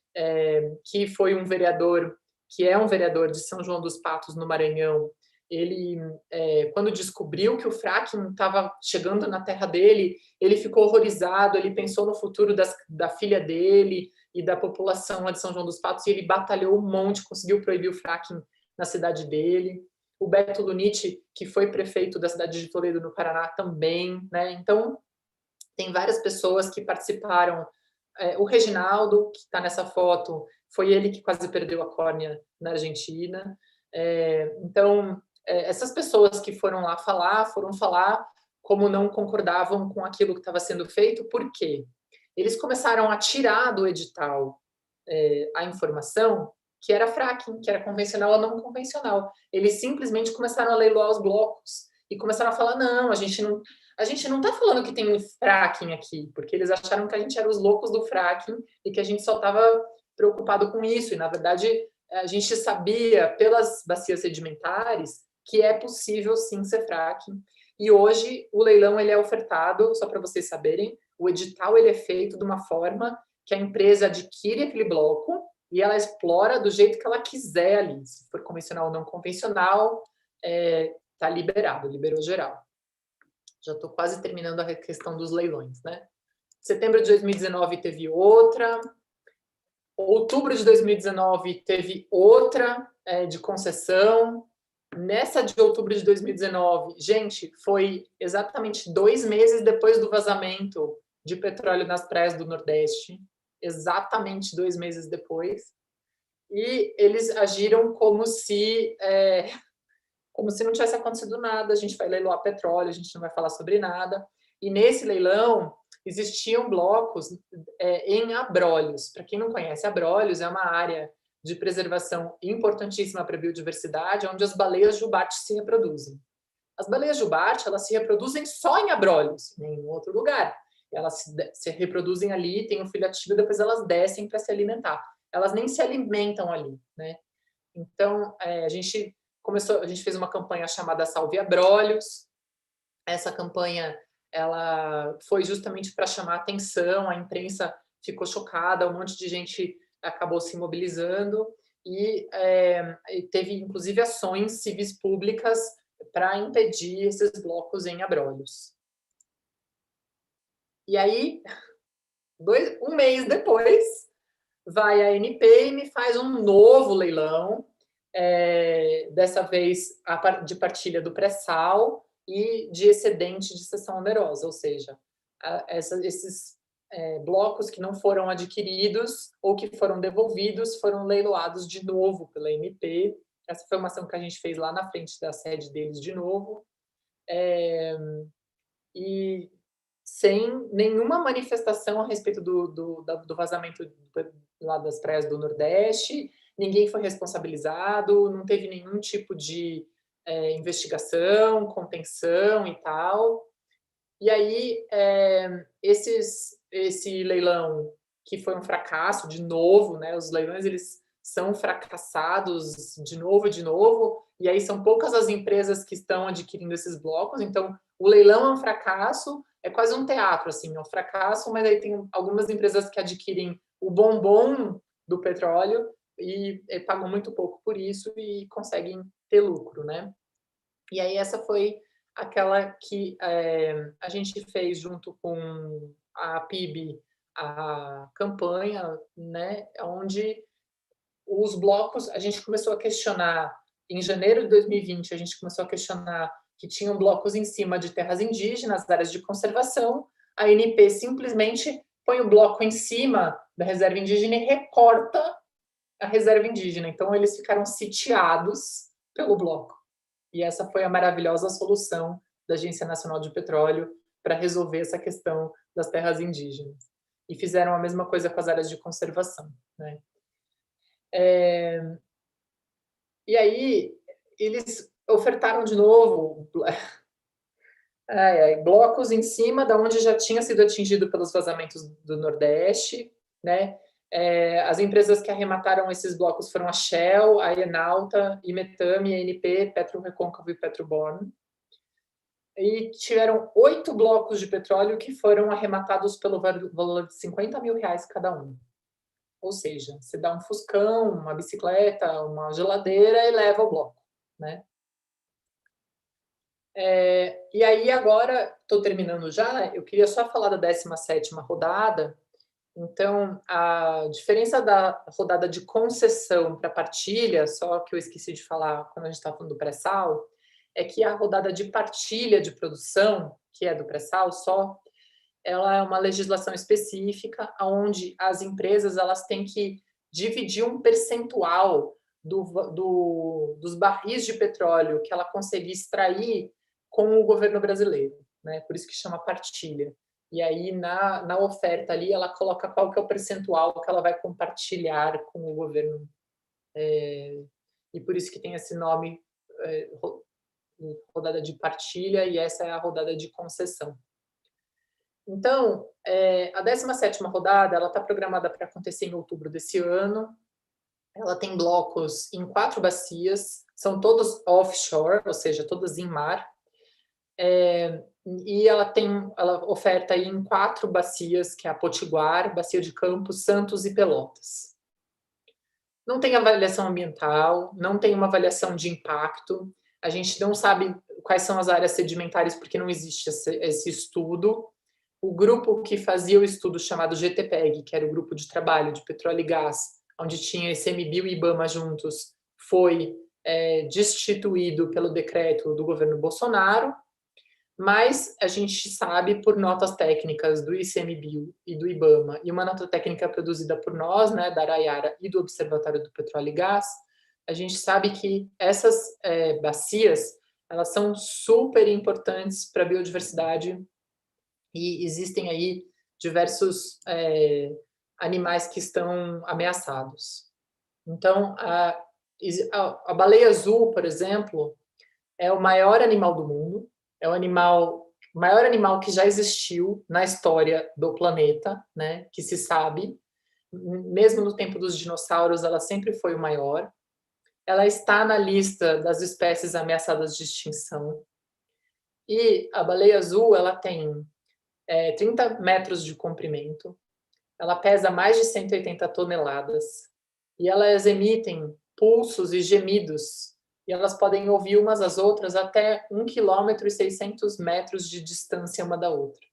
que foi um vereador, que é um vereador de São João dos Patos, no Maranhão, ele, quando descobriu que o fracking estava chegando na terra dele, ele ficou horrorizado, ele pensou no futuro da filha dele e da população lá de São João dos Patos, e ele batalhou um monte, conseguiu proibir o fracking na cidade dele. O Beto Luniti, que foi prefeito da cidade de Toledo, no Paraná, também, né? Então, tem várias pessoas que participaram. O Reginaldo, que está nessa foto, foi ele que quase perdeu a córnea na Argentina. Então, essas pessoas que foram falar como não concordavam com aquilo que estava sendo feito. Por quê? Eles começaram a tirar do edital a informação que era fracking, que era convencional ou não convencional. Eles simplesmente começaram a leiloar os blocos e começaram a falar, não, a gente não está falando que tem fracking aqui, porque eles acharam que a gente era os loucos do fracking e que a gente só estava preocupado com isso. E, na verdade, a gente sabia, pelas bacias sedimentares, que é possível, sim, ser fracking. E hoje, o leilão ele é ofertado, só para vocês saberem, o edital ele é feito de uma forma que a empresa adquire aquele bloco e ela explora do jeito que ela quiser ali. Se for convencional ou não convencional, está liberado, liberou geral. Já estou quase terminando a questão dos leilões, né? Setembro de 2019 teve outra. Outubro de 2019 teve outra de concessão. Nessa de outubro de 2019, gente, foi exatamente 2 meses depois do vazamento de petróleo nas praias do Nordeste. Exatamente 2 meses depois. E eles agiram como se não tivesse acontecido nada. A gente vai leiloar petróleo, a gente não vai falar sobre nada. E nesse leilão existiam blocos em Abrolhos. Para quem não conhece, Abrolhos é uma área de preservação importantíssima para a biodiversidade, onde as baleias jubarte se reproduzem. As baleias jubarte, elas se reproduzem só em Abrolhos, em nenhum outro lugar. Elas se reproduzem ali, têm um filhotinho, depois elas descem para se alimentar. Elas nem se alimentam ali, né? Então, a gente fez uma campanha chamada Salve Abrolhos. Essa campanha ela foi justamente para chamar atenção, a imprensa ficou chocada, um monte de gente acabou se mobilizando e teve inclusive ações civis públicas para impedir esses blocos em Abrolhos. E aí, um mês depois, vai a ANP e me faz um novo leilão, dessa vez de partilha do pré-sal e de excedente de cessão onerosa, ou seja, esses blocos que não foram adquiridos ou que foram devolvidos foram leiloados de novo pela ANP. Essa foi uma ação que a gente fez lá na frente da sede deles de novo. E sem nenhuma manifestação a respeito do vazamento lá das praias do Nordeste ninguém foi responsabilizado, não teve nenhum tipo de investigação, contenção e tal. E aí, esse leilão, que foi um fracasso, de novo, né? Os leilões, eles são fracassados de novo, e aí são poucas as empresas que estão adquirindo esses blocos, então o leilão é um fracasso, é quase um teatro, assim, é um fracasso, mas aí tem algumas empresas que adquirem o bombom do petróleo e pagam muito pouco por isso e conseguem ter lucro, né? E aí essa foi aquela que a gente fez junto com a PIB a campanha, né, onde os blocos, a gente começou a questionar, em janeiro de 2020, a gente começou a questionar que tinham blocos em cima de terras indígenas, áreas de conservação, a ANP simplesmente põe o bloco em cima da reserva indígena e recorta a reserva indígena. Então, eles ficaram sitiados pelo bloco. E essa foi a maravilhosa solução da Agência Nacional de Petróleo para resolver essa questão das terras indígenas. E fizeram a mesma coisa com as áreas de conservação, né? E aí, eles ofertaram de novo blocos em cima da onde já tinha sido atingido pelos vazamentos do Nordeste, né? As empresas que arremataram esses blocos foram a Shell, a Enalta, Imetame, a ANP, PetroRecôncavo e PetroBorn. E tiveram 8 blocos de petróleo que foram arrematados pelo valor de R$50 mil cada um. Ou seja, você dá um fuscão, uma bicicleta, uma geladeira e leva o bloco, né? E aí agora, estou terminando já, eu queria só falar da 17ª rodada. Então, a diferença da rodada de concessão para partilha, só que eu esqueci de falar quando a gente estava falando do pré-sal, é que a rodada de partilha de produção, que é do pré-sal só, ela é uma legislação específica onde as empresas elas têm que dividir um percentual dos barris de petróleo que ela conseguir extrair com o governo brasileiro, né? Por isso que chama partilha. E aí, na oferta ali, ela coloca qual que é o percentual que ela vai compartilhar com o governo. E por isso que tem esse nome, rodada de partilha, e essa é a rodada de concessão. Então, a 17ª rodada ela está programada para acontecer em outubro desse ano. Ela tem blocos em 4 bacias, são todos offshore, ou seja, todas em mar. E ela oferta aí em 4 bacias, que é a Potiguar, Bacia de Campos, Santos e Pelotas. Não tem avaliação ambiental, não tem uma avaliação de impacto. A gente não sabe quais são as áreas sedimentares porque não existe esse estudo. O grupo que fazia o estudo chamado GTPEG, que era o grupo de trabalho de petróleo e gás, onde tinha ICMBio e IBAMA juntos, foi destituído pelo decreto do governo Bolsonaro, mas a gente sabe por notas técnicas do ICMBio e do IBAMA, e uma nota técnica produzida por nós, né, da Araiara e do Observatório do Petróleo e Gás, a gente sabe que essas bacias, elas são super importantes para a biodiversidade e existem aí diversos animais que estão ameaçados. Então, a baleia azul, por exemplo, é o maior animal do mundo, é o maior animal que já existiu na história do planeta, né, que se sabe. Mesmo no tempo dos dinossauros, ela sempre foi o maior. Ela está na lista das espécies ameaçadas de extinção. E a baleia azul, ela tem 30 metros de comprimento, ela pesa mais de 180 toneladas e elas emitem pulsos e gemidos e elas podem ouvir umas às outras até 1,6 km de distância uma da outra.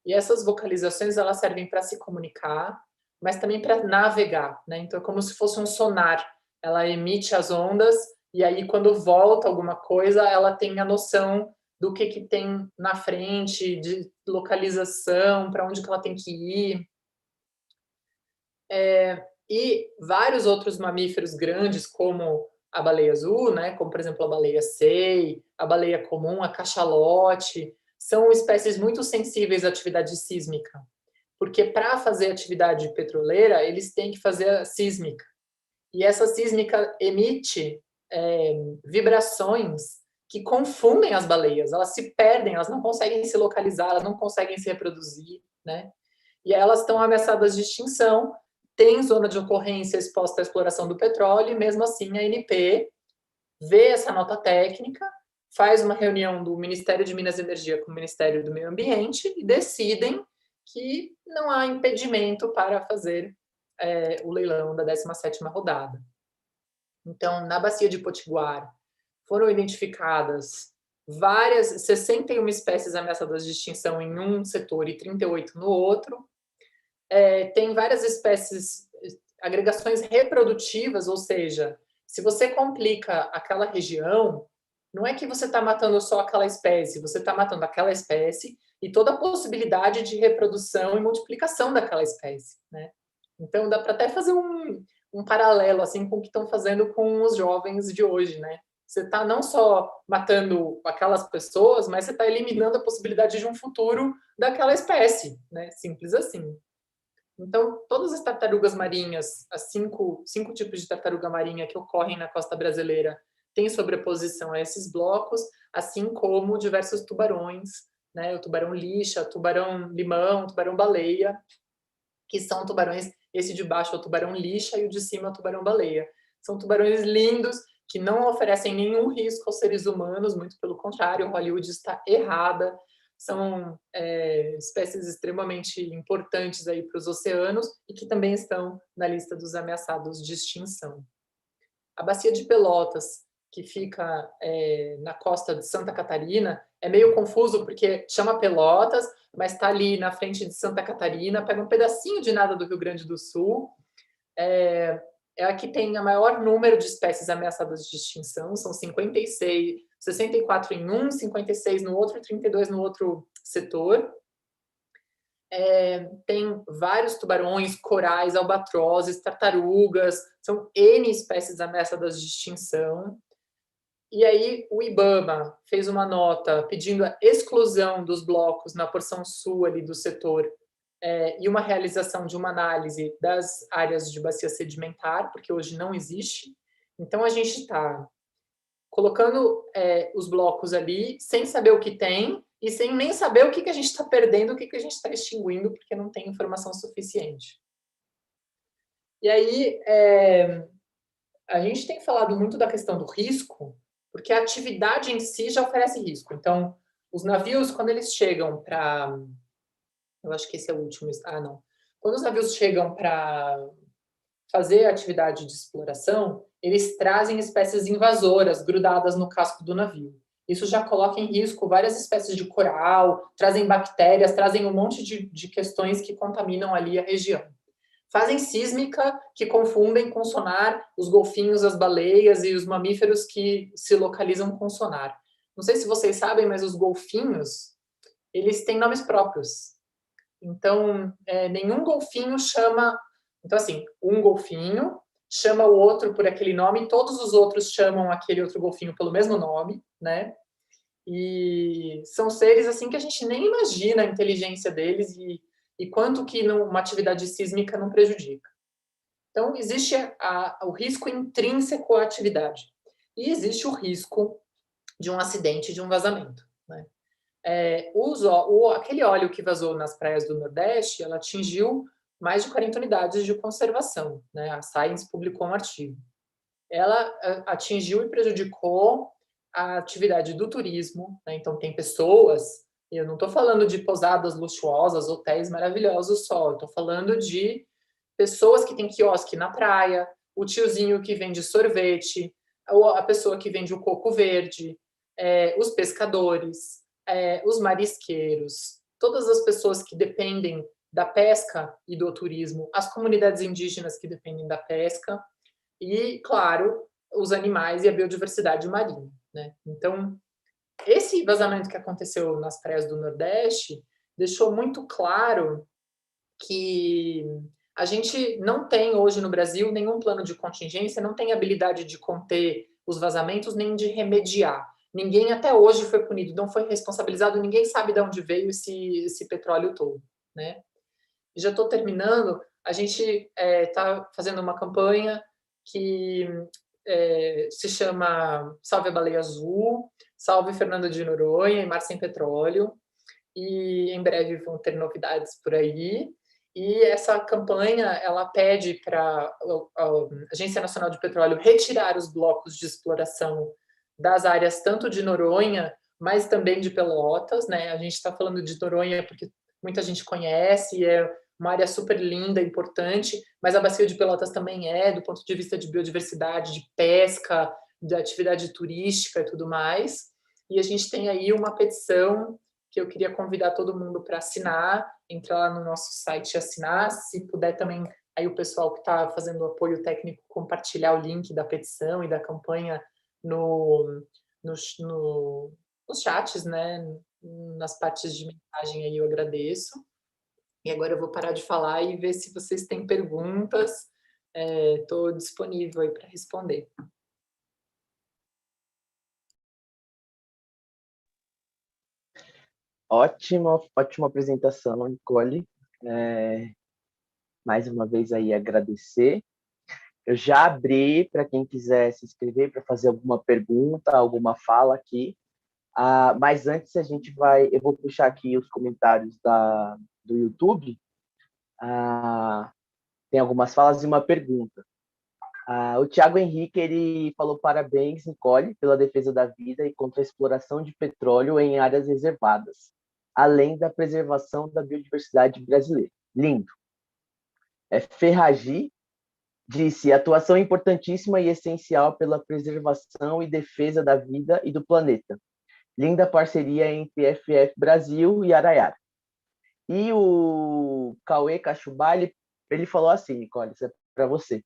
E essas vocalizações elas servem para se comunicar, mas também para navegar, né? Então é como se fosse um sonar. Ela emite as ondas e aí quando volta alguma coisa, ela tem a noção do que tem na frente, de localização, para onde que ela tem que ir. E vários outros mamíferos grandes, como a baleia azul, né, como por exemplo a baleia sei, a baleia comum, a cachalote, são espécies muito sensíveis à atividade sísmica, porque para fazer atividade petroleira eles têm que fazer a sísmica. E essa sísmica emite vibrações que confundem as baleias, elas se perdem, elas não conseguem se localizar, elas não conseguem se reproduzir, né? E elas estão ameaçadas de extinção, tem zona de ocorrência exposta à exploração do petróleo, e mesmo assim a ANP vê essa nota técnica, faz uma reunião do Ministério de Minas e Energia com o Ministério do Meio Ambiente e decidem que não há impedimento para fazer o leilão da 17ª rodada. Então, na bacia de Potiguar, foram identificadas 61 espécies ameaçadas de extinção em um setor e 38 no outro. Tem várias espécies, agregações reprodutivas, ou seja, se você complica aquela região, não é que você está matando só aquela espécie, você está matando aquela espécie e toda a possibilidade de reprodução e multiplicação daquela espécie, né? Então, dá para até fazer um paralelo assim, com o que estão fazendo com os jovens de hoje, né? Você está não só matando aquelas pessoas, mas você está eliminando a possibilidade de um futuro daquela espécie, né? Simples assim. Então, todas as tartarugas marinhas, as cinco tipos de tartaruga marinha que ocorrem na costa brasileira, têm sobreposição a esses blocos, assim como diversos tubarões, né? O tubarão lixa, o tubarão limão, o tubarão baleia, que são tubarões, esse de baixo é o tubarão lixa e o de cima é o tubarão baleia. São tubarões lindos, que não oferecem nenhum risco aos seres humanos, muito pelo contrário, Hollywood está errada. São espécies extremamente importantes aí para os oceanos e que também estão na lista dos ameaçados de extinção. A bacia de Pelotas, que fica na costa de Santa Catarina, é meio confuso porque chama Pelotas, mas está ali na frente de Santa Catarina, pega um pedacinho de nada do Rio Grande do Sul. É a que tem o maior número de espécies ameaçadas de extinção, são 56, 64 em um, 56 no outro e 32 no outro setor. Tem vários tubarões, corais, albatrozes, tartarugas, são N espécies ameaçadas de extinção. E aí o IBAMA fez uma nota pedindo a exclusão dos blocos na porção sul ali do setor e uma realização de uma análise das áreas de bacia sedimentar, porque hoje não existe. Então, a gente está colocando os blocos ali sem saber o que tem e sem nem saber o que a gente está perdendo, o que a gente está extinguindo, porque não tem informação suficiente. E aí, a gente tem falado muito da questão do risco, porque a atividade em si já oferece risco. Então, os navios, quando eles chegam para... Eu acho que esse é o último... Ah, não. Quando os navios chegam para fazer a atividade de exploração, eles trazem espécies invasoras grudadas no casco do navio. Isso já coloca em risco várias espécies de coral, trazem bactérias, trazem um monte de questões que contaminam ali a região. Fazem sísmica, que confundem com sonar os golfinhos, as baleias e os mamíferos que se localizam com sonar. Não sei se vocês sabem, mas os golfinhos, eles têm nomes próprios. Então, nenhum golfinho chama... Então, assim, um golfinho chama o outro por aquele nome, todos os outros chamam aquele outro golfinho pelo mesmo nome, né? E são seres, assim, que a gente nem imagina a inteligência deles e quanto que uma atividade sísmica não prejudica. Então, existe o risco intrínseco à atividade. E existe o risco de um acidente, de um vazamento, né? Aquele óleo que vazou nas praias do Nordeste, ela atingiu mais de 40 unidades de conservação, né? A Science publicou um artigo. Ela atingiu e prejudicou a atividade do turismo, né? Então, tem pessoas, eu não estou falando de pousadas luxuosas, hotéis maravilhosos só, estou falando de pessoas que têm quiosque na praia, o tiozinho que vende sorvete, a pessoa que vende o coco verde, os pescadores, os marisqueiros, todas as pessoas que dependem da pesca e do turismo, as comunidades indígenas que dependem da pesca e, claro, os animais e a biodiversidade marinha, né? Então, esse vazamento que aconteceu nas praias do Nordeste deixou muito claro que a gente não tem hoje no Brasil nenhum plano de contingência, não tem habilidade de conter os vazamentos nem de remediar. Ninguém até hoje foi punido, não foi responsabilizado, ninguém sabe de onde veio esse petróleo todo, né? Já estou terminando, a gente está fazendo uma campanha que se chama Salve a Baleia Azul, Salve Fernando de Noronha e Mar Sem Petróleo, e em breve vão ter novidades por aí. E essa campanha, ela pede para a Agência Nacional de Petróleo retirar os blocos de exploração das áreas tanto de Noronha, mas também de Pelotas, né? A gente está falando de Noronha porque muita gente conhece, é uma área super linda, importante, mas a Bacia de Pelotas também do ponto de vista de biodiversidade, de pesca, de atividade turística e tudo mais. E a gente tem aí uma petição que eu queria convidar todo mundo para assinar, entrar lá no nosso site e assinar. Se puder também, aí o pessoal que está fazendo o apoio técnico, compartilhar o link da petição e da campanha nos chats, né? Nas partes de mensagem aí eu agradeço. E agora eu vou parar de falar e ver se vocês têm perguntas. Estou disponível aí para responder. Ótima apresentação, Nicole. Mais uma vez aí agradecer. Eu já abri para quem quiser se inscrever para fazer alguma pergunta, alguma fala aqui. Mas antes eu vou puxar aqui os comentários do YouTube. Tem algumas falas e uma pergunta. O Thiago Henrique ele falou: parabéns, Nicole, pela defesa da vida e contra a exploração de petróleo em áreas reservadas, além da preservação da biodiversidade brasileira. Lindo. Ferragi disse: atuação importantíssima e essencial pela preservação e defesa da vida e do planeta. Linda parceria entre FF Brasil e Araiara. E o Cauê Cachubá, ele falou assim, Nicole, isso é para você.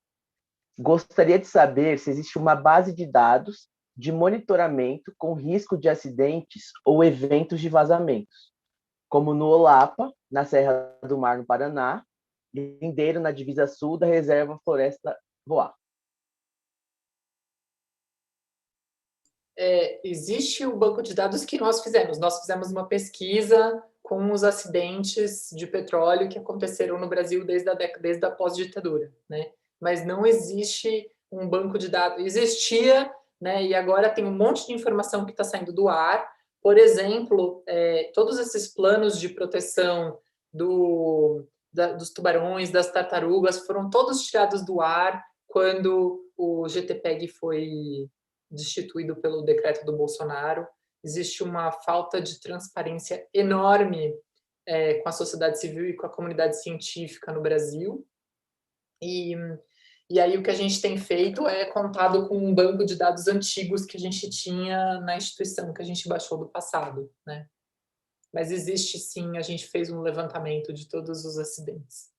Gostaria de saber se existe uma base de dados de monitoramento com risco de acidentes ou eventos de vazamentos, como no Olapa, na Serra do Mar, no Paraná, Lindeiro, na divisa sul da Reserva Floresta Voar. Existe o banco de dados que nós fizemos. Nós fizemos uma pesquisa com os acidentes de petróleo que aconteceram no Brasil desde a pós-ditadura, né? Mas não existe um banco de dados. Existia, né? E agora tem um monte de informação que está saindo do ar. Por exemplo, todos esses planos de proteção dos tubarões, das tartarugas, foram todos tirados do ar quando o GTPEG foi destituído pelo decreto do Bolsonaro. Existe uma falta de transparência enorme com a sociedade civil e com a comunidade científica no Brasil. E aí o que a gente tem feito é contado com um banco de dados antigos que a gente tinha na instituição, que a gente baixou do passado, né? Mas existe sim, a gente fez um levantamento de todos os acidentes.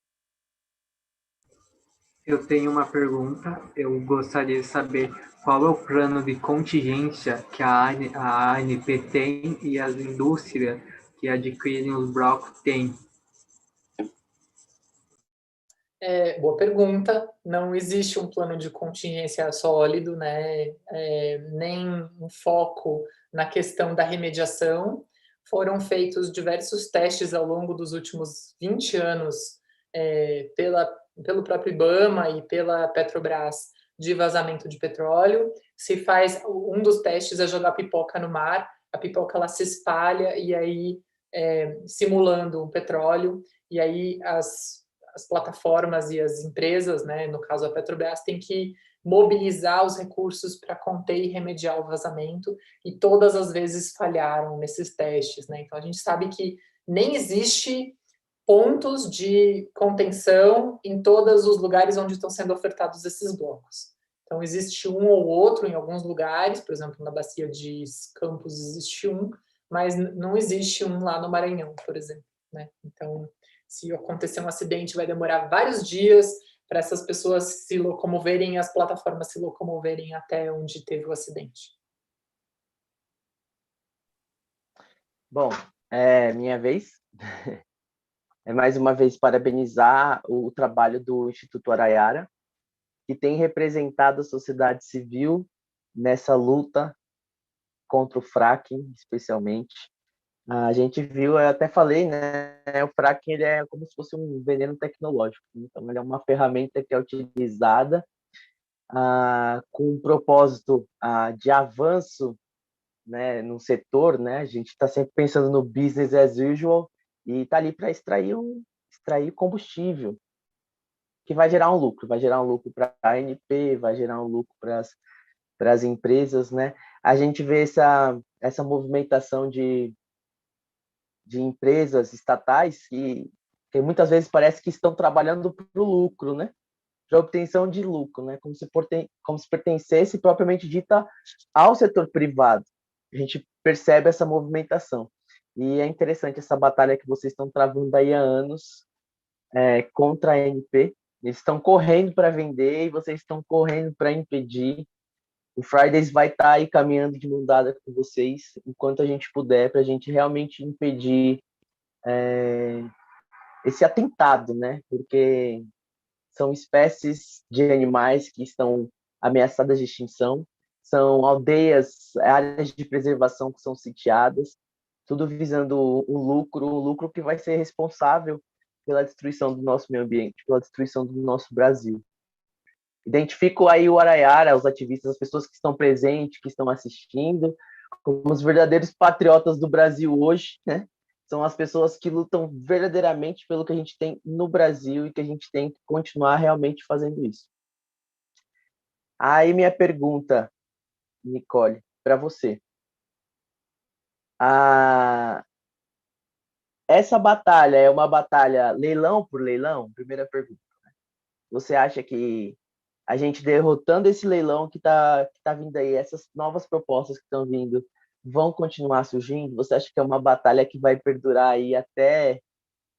Eu tenho uma pergunta, eu gostaria de saber qual é o plano de contingência que a ANP tem e as indústrias que adquirem os blocos têm. Boa pergunta. Não existe um plano de contingência sólido, né? Nem um foco na questão da remediação. Foram feitos diversos testes ao longo dos últimos 20 anos pelo próprio IBAMA e pela Petrobras de vazamento de petróleo. Um dos testes é jogar pipoca no mar, a pipoca ela se espalha e aí simulando um petróleo, e aí as plataformas e as empresas, né, no caso a Petrobras, têm que mobilizar os recursos para conter e remediar o vazamento, e todas as vezes falharam nesses testes, né? Então a gente sabe que nem existe pontos de contenção em todos os lugares onde estão sendo ofertados esses blocos. Então existe um ou outro em alguns lugares, por exemplo, na Bacia de Campos existe um, mas não existe um lá no Maranhão, por exemplo, né? Então, se acontecer um acidente, vai demorar vários dias para essas pessoas se locomoverem, as plataformas se locomoverem até onde teve o acidente. Bom, minha vez. Mais uma vez parabenizar o trabalho do Instituto Araiara, que tem representado a sociedade civil nessa luta contra o fracking, especialmente. A gente viu, eu até falei, né? O fracking ele é como se fosse um veneno tecnológico. Então, ele é uma ferramenta que é utilizada com um propósito de avanço, né, no setor, né? A gente está sempre pensando no business as usual e está ali para extrair combustível, que vai gerar um lucro para a ANP, vai gerar um lucro para as empresas, né? A gente vê essa movimentação de empresas estatais que muitas vezes parece que estão trabalhando para o lucro, né? Para obtenção de lucro, né? Como se pertencesse propriamente dita ao setor privado. A gente percebe essa movimentação. E é interessante essa batalha que vocês estão travando aí há anos contra a ANP. Eles estão correndo para vender e vocês estão correndo para impedir. O Fridays vai estar aí caminhando de mão dada com vocês enquanto a gente puder, para a gente realmente impedir esse atentado, né? Porque são espécies de animais que estão ameaçadas de extinção, são aldeias, áreas de preservação que são sitiadas, tudo visando um lucro que vai ser responsável pela destruição do nosso meio ambiente, pela destruição do nosso Brasil. Identifico aí o Araiara, os ativistas, as pessoas que estão presentes, que estão assistindo, como os verdadeiros patriotas do Brasil hoje, né? São as pessoas que lutam verdadeiramente pelo que a gente tem no Brasil e que a gente tem que continuar realmente fazendo isso. Aí minha pergunta, Nicole, para você. Essa batalha é uma batalha leilão por leilão? Primeira pergunta. Você acha que a gente derrotando esse leilão que tá vindo aí, essas novas propostas que estão vindo, vão continuar surgindo? Você acha que é uma batalha que vai perdurar aí até,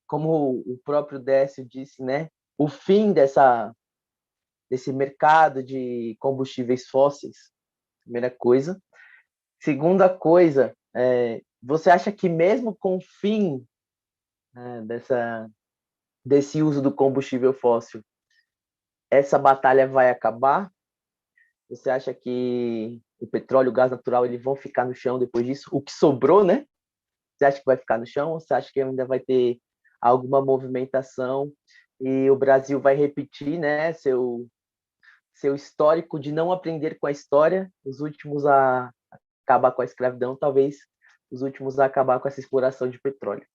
como o próprio Décio disse, né? O fim desse mercado de combustíveis fósseis? Primeira coisa. Segunda coisa, você acha que mesmo com o fim desse uso do combustível fóssil, essa batalha vai acabar? Você acha que o petróleo, o gás natural, eles vão ficar no chão depois disso? O que sobrou, né? Você acha que vai ficar no chão? Ou você acha que ainda vai ter alguma movimentação e o Brasil vai repetir, né, seu histórico de não aprender com a história, os últimos a acabar com a escravidão, talvez os últimos a acabar com essa exploração de petróleo?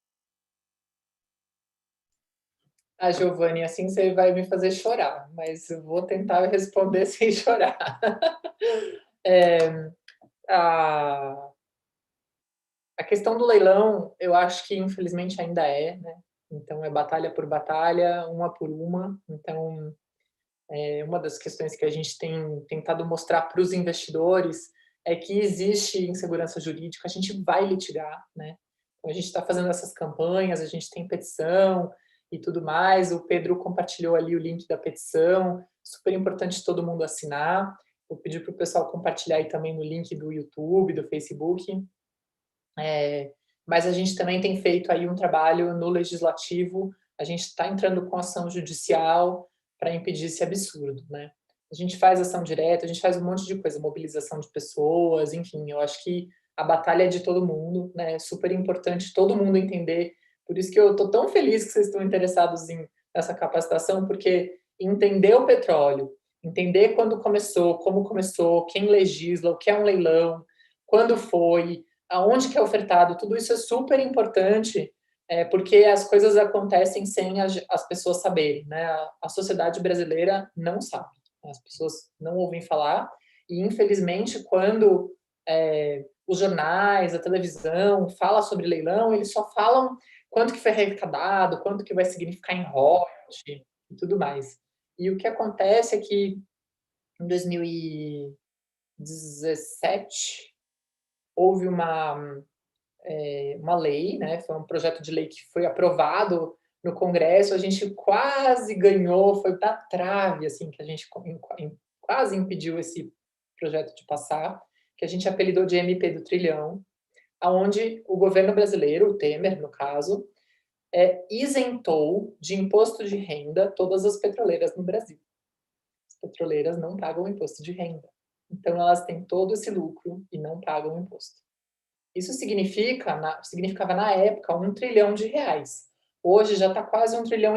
Giovanni, assim você vai me fazer chorar, mas eu vou tentar responder sem chorar. A questão do leilão, eu acho que infelizmente ainda né? Então é batalha por batalha, uma por uma. Então, uma das questões que a gente tem tentado mostrar para os investidores é que existe insegurança jurídica, a gente vai litigar, né? Então, a gente está fazendo essas campanhas, a gente tem petição e tudo mais. O Pedro compartilhou ali o link da petição, super importante todo mundo assinar. Vou pedir para o pessoal compartilhar aí também no link do YouTube, do Facebook. Mas a gente também tem feito aí um trabalho no legislativo, a gente está entrando com ação judicial para impedir esse absurdo, né? A gente faz ação direta, a gente faz um monte de coisa, mobilização de pessoas, enfim, eu acho que a batalha é de todo mundo, né? É super importante todo mundo entender, por isso que eu estou tão feliz que vocês estão interessados nessa capacitação, porque entender o petróleo, entender quando começou, como começou, quem legisla, o que é um leilão, quando foi, aonde que é ofertado, tudo isso é super importante, porque as coisas acontecem sem as pessoas saberem, né? A sociedade brasileira não sabe, as pessoas não ouvem falar, e infelizmente quando os jornais, a televisão fala sobre leilão, eles só falam quanto que foi arrecadado, quanto que vai significar em royalties e tudo mais. E o que acontece é que em 2017 houve uma lei, né? Foi um projeto de lei que foi aprovado no Congresso, a gente quase ganhou, foi para a trave, assim, que a gente quase impediu esse projeto de passar, que a gente apelidou de MP do Trilhão, aonde o governo brasileiro, o Temer, no caso, isentou de imposto de renda todas as petroleiras no Brasil. As petroleiras não pagam imposto de renda. Então, elas têm todo esse lucro e não pagam imposto. Isso significava na época R$ 1 trilhão. Hoje já está quase R$ 1,5 trilhão.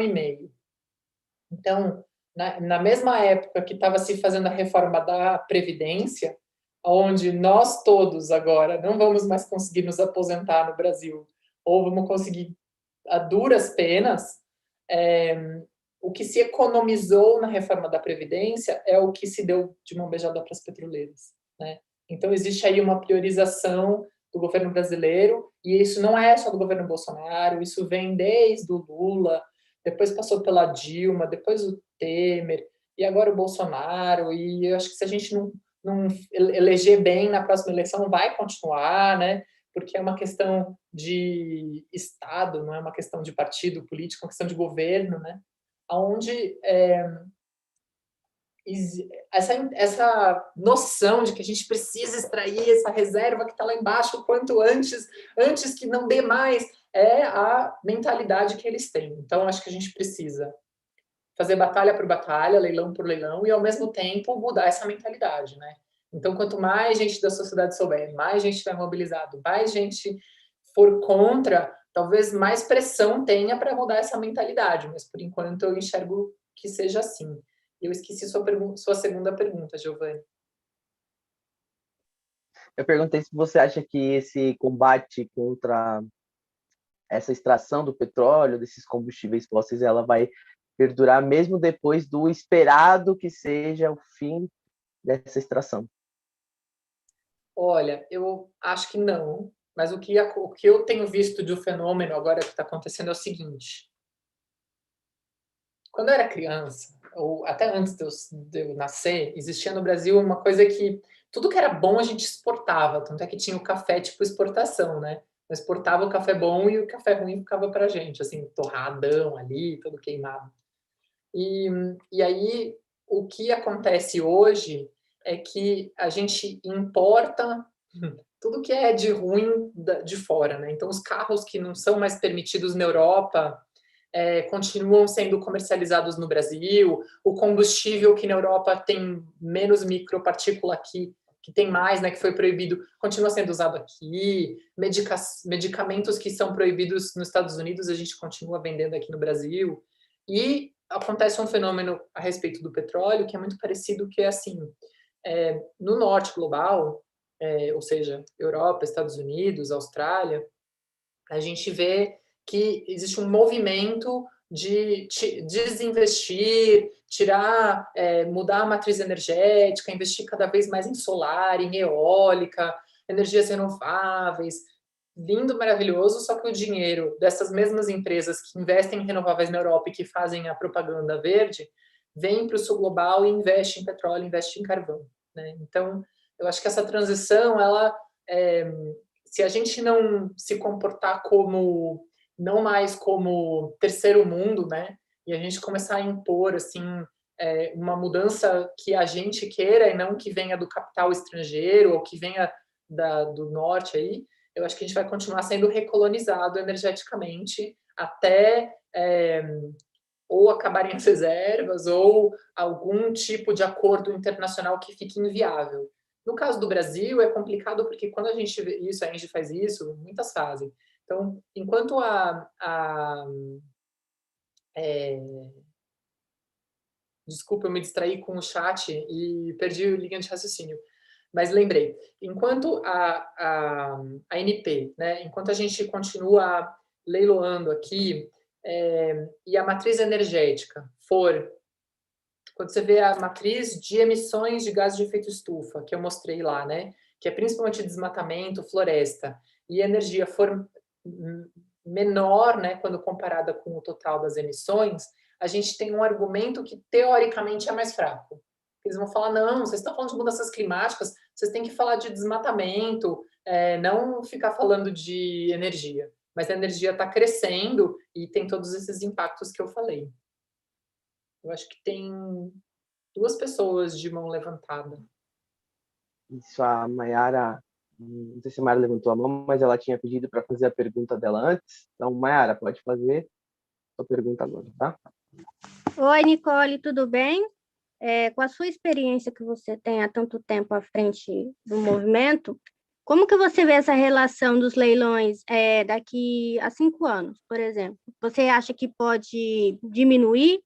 Então, na mesma época que estava se fazendo a reforma da Previdência, onde nós todos agora não vamos mais conseguir nos aposentar no Brasil, ou vamos conseguir a duras penas, o que se economizou na reforma da Previdência é o que se deu de mão beijada para as petroleiras, né? Então, existe aí uma priorização do governo brasileiro, e isso não é só do governo Bolsonaro, isso vem desde o Lula, depois passou pela Dilma, depois o Temer, e agora o Bolsonaro, e eu acho que se a gente não eleger bem na próxima eleição, vai continuar, né? Porque é uma questão de Estado, não é uma questão de partido político, é uma questão de governo, né? Onde essa noção de que a gente precisa extrair essa reserva que está lá embaixo o quanto antes que não dê mais, é a mentalidade que eles têm. Então, acho que a gente precisa fazer batalha por batalha, leilão por leilão, e, ao mesmo tempo, mudar essa mentalidade, né? Então, quanto mais gente da sociedade souber, mais gente estiver mobilizado, mais gente for contra, talvez mais pressão tenha para mudar essa mentalidade, mas, por enquanto, eu enxergo que seja assim. Eu esqueci sua segunda pergunta, Giovanni. Eu perguntei se você acha que esse combate contra essa extração do petróleo, desses combustíveis fósseis, ela vai perdurar mesmo depois do esperado que seja o fim dessa extração. Olha, eu acho que não, mas o que eu tenho visto de um fenômeno agora que está acontecendo é o seguinte. Quando eu era criança, ou até antes de eu nascer, existia no Brasil uma coisa que tudo que era bom a gente exportava, tanto é que tinha o café tipo exportação, né? Eu exportava o café bom e o café ruim ficava pra gente, assim, torradão ali, todo queimado. E aí, o que acontece hoje é que a gente importa tudo que é de ruim de fora, né? Então, os carros que não são mais permitidos na Europa continuam sendo comercializados no Brasil, o combustível que na Europa tem menos micropartícula aqui, que tem mais, né, que foi proibido, continua sendo usado aqui, medicamentos que são proibidos nos Estados Unidos, a gente continua vendendo aqui no Brasil, e acontece um fenômeno a respeito do petróleo que é muito parecido, que é assim, no norte global, ou seja, Europa, Estados Unidos, Austrália, a gente vê que existe um movimento de desinvestir, tirar, mudar a matriz energética, investir cada vez mais em solar, em eólica, energias renováveis. Lindo, maravilhoso, só que o dinheiro dessas mesmas empresas que investem em renováveis na Europa e que fazem a propaganda verde, vem para o sul global e investe em petróleo, investe em carvão, né? Então, eu acho que essa transição, ela se a gente não se comportar como, não mais como terceiro mundo, né, e a gente começar a impor, assim, uma mudança que a gente queira e não que venha do capital estrangeiro ou que venha do norte aí, eu acho que a gente vai continuar sendo recolonizado energeticamente até ou acabarem as reservas ou algum tipo de acordo internacional que fique inviável. No caso do Brasil, é complicado porque quando a gente vê isso, a gente faz isso, muitas fazem. Então, enquanto desculpa, eu me distraí com o chat e perdi o linha de raciocínio. Mas lembrei, enquanto a ANP, né, enquanto a gente continua leiloando aqui, e a matriz energética for, quando você vê a matriz de emissões de gases de efeito estufa, que eu mostrei lá, né, que é principalmente desmatamento, floresta, e a energia for menor, né, quando comparada com o total das emissões, a gente tem um argumento que teoricamente é mais fraco. Eles vão falar, não, vocês estão falando de mudanças climáticas, vocês têm que falar de desmatamento, não ficar falando de energia. Mas a energia está crescendo e tem todos esses impactos que eu falei. Eu acho que tem 2 pessoas de mão levantada. Isso, a Mayara, não sei se a Mayara levantou a mão, mas ela tinha pedido para fazer a pergunta dela antes. Então, Mayara, pode fazer a sua pergunta agora, tá? Oi, Nicole, tudo bem? Com a sua experiência que você tem há tanto tempo à frente do movimento, como que você vê essa relação dos leilões daqui a 5 anos, por exemplo? Você acha que pode diminuir?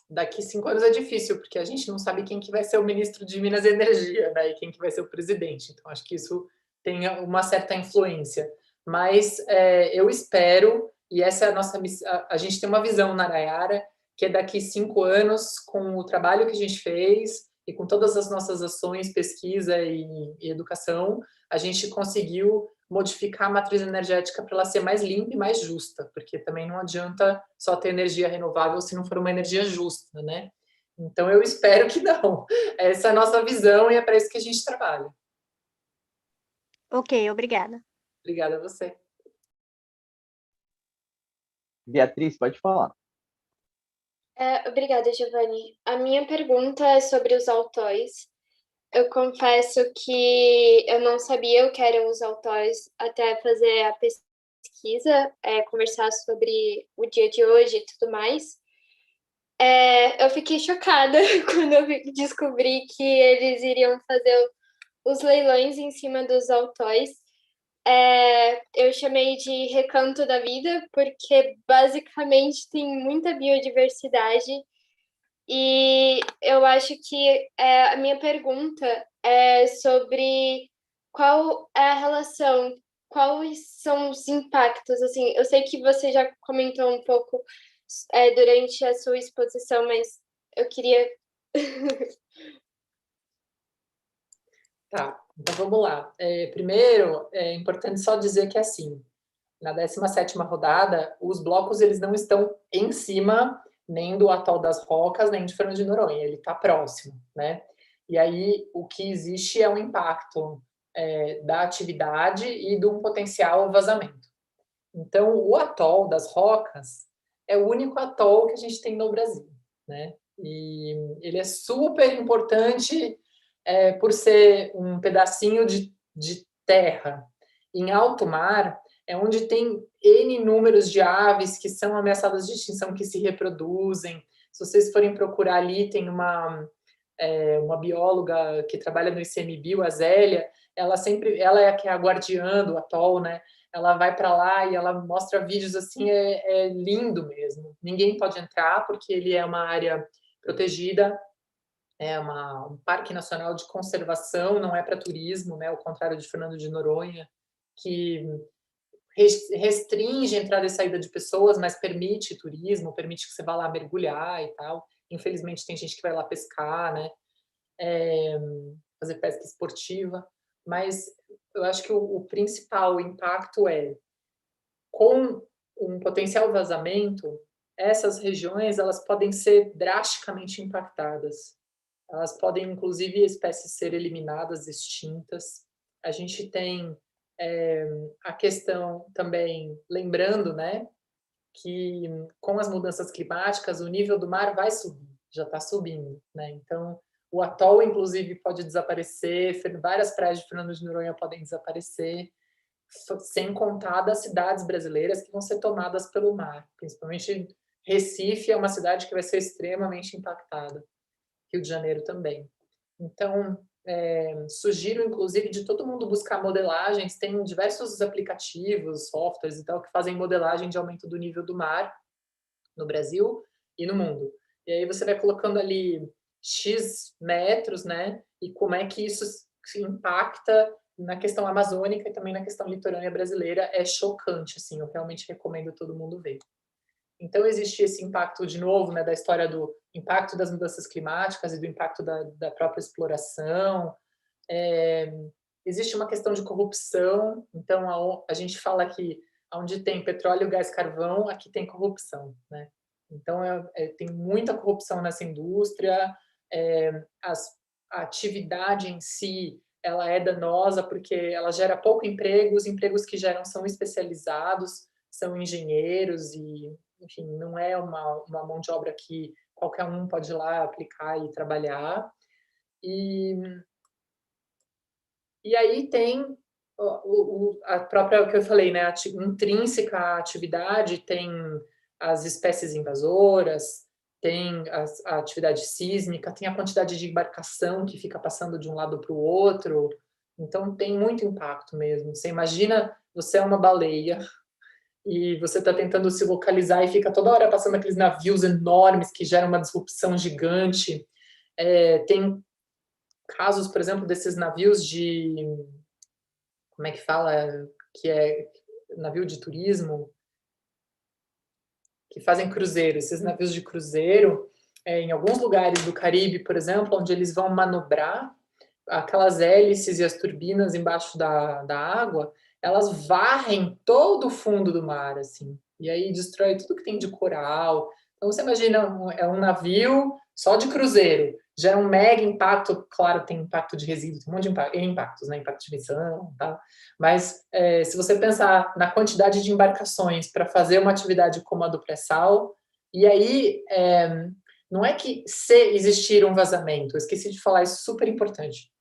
daqui 5 anos é difícil, porque a gente não sabe quem que vai ser o ministro de Minas e Energia, né? E quem que vai ser o presidente. Então, acho que isso tem uma certa influência. Mas eu espero, e essa é a nossa missão, a gente tem uma visão na Araiara, que é daqui 5 anos, com o trabalho que a gente fez e com todas as nossas ações, pesquisa e educação, a gente conseguiu modificar a matriz energética para ela ser mais limpa e mais justa, porque também não adianta só ter energia renovável se não for uma energia justa, né? Então, eu espero que não. Essa é a nossa visão e é para isso que a gente trabalha. Ok, obrigada. Obrigada a você. Beatriz, pode falar. Obrigada, Giovanni. A minha pergunta é sobre os autóis. Eu confesso que eu não sabia o que eram os autóis até fazer a pesquisa, conversar sobre o dia de hoje e tudo mais. Eu fiquei chocada quando eu descobri que eles iriam fazer os leilões em cima dos autóis. Eu chamei de Recanto da Vida, porque basicamente tem muita biodiversidade. E eu acho que a minha pergunta é sobre qual é a relação, quais são os impactos. Assim, eu sei que você já comentou um pouco durante a sua exposição, mas eu queria. Tá, então vamos lá. Primeiro, é importante só dizer que, assim, na 17ª rodada, os blocos eles não estão em cima nem do Atol das Rocas, nem de Fernando de Noronha, ele está próximo, né? E aí, o que existe é um impacto da atividade e de um potencial vazamento. Então, o Atol das Rocas é o único atol que a gente tem no Brasil, né? E ele é super importante por ser um pedacinho de terra em alto mar, é onde tem N números de aves que são ameaçadas de extinção, que se reproduzem. Se vocês forem procurar ali, tem uma bióloga que trabalha no ICMBio, a Zélia, ela é a que é a guardiã do atol, né? Ela vai para lá e ela mostra vídeos assim, é lindo mesmo. Ninguém pode entrar porque ele é uma área protegida, um parque nacional de conservação, não é para turismo, né? Ao contrário de Fernando de Noronha, que restringe a entrada e saída de pessoas, mas permite turismo, permite que você vá lá mergulhar e tal. Infelizmente tem gente que vai lá pescar, né? Fazer pesca esportiva, mas eu acho que o principal impacto com um potencial vazamento, essas regiões elas podem ser drasticamente impactadas. Elas podem, inclusive, espécies ser eliminadas, extintas. A gente tem a questão também, lembrando, né, que com as mudanças climáticas, o nível do mar vai subir, já está subindo, né? Então, o atol, inclusive, pode desaparecer, várias praias de Fernando de Noronha podem desaparecer, sem contar das cidades brasileiras que vão ser tomadas pelo mar. Principalmente Recife é uma cidade que vai ser extremamente impactada. Rio de Janeiro também. Então, sugiro, inclusive, de todo mundo buscar modelagens. Tem diversos aplicativos, softwares e tal, que fazem modelagem de aumento do nível do mar no Brasil e no mundo. E aí você vai colocando ali X metros, né? E como é que isso impacta na questão amazônica e também na questão litorânea brasileira. É chocante, assim. Eu realmente recomendo todo mundo ver. Então, existe esse impacto, de novo, né, da história do impacto das mudanças climáticas e do impacto da própria exploração. Existe uma questão de corrupção. Então, a gente fala que onde tem petróleo, gás, carvão, aqui tem corrupção, né? Então, tem muita corrupção nessa indústria. A atividade em si, ela é danosa porque ela gera pouco emprego. Os empregos que geram são especializados, são engenheiros e, enfim, não é uma mão de obra que qualquer um pode ir lá aplicar e trabalhar. E aí tem a própria, o que eu falei, né, intrínseca à atividade, tem as espécies invasoras, tem a atividade sísmica, tem a quantidade de embarcação que fica passando de um lado para o outro. Então, tem muito impacto mesmo. Você imagina, você é uma baleia e você está tentando se localizar e fica toda hora passando aqueles navios enormes que geram uma disrupção gigante. Tem casos, por exemplo, desses navios de... Como é que fala? Que é navio de turismo, que fazem cruzeiro. Esses navios de cruzeiro, em alguns lugares do Caribe, por exemplo, onde eles vão manobrar, aquelas hélices e as turbinas embaixo da água, elas varrem todo o fundo do mar, assim, e aí destrói tudo que tem de coral. Então, você imagina, é um navio só de cruzeiro, gera um mega impacto, claro, tem impacto de resíduos, tem um monte de impactos, né? Impacto de emissão, tá? Mas se você pensar na quantidade de embarcações para fazer uma atividade como a do pré-sal, e aí não é que se existir um vazamento, eu esqueci de falar, isso é super importante.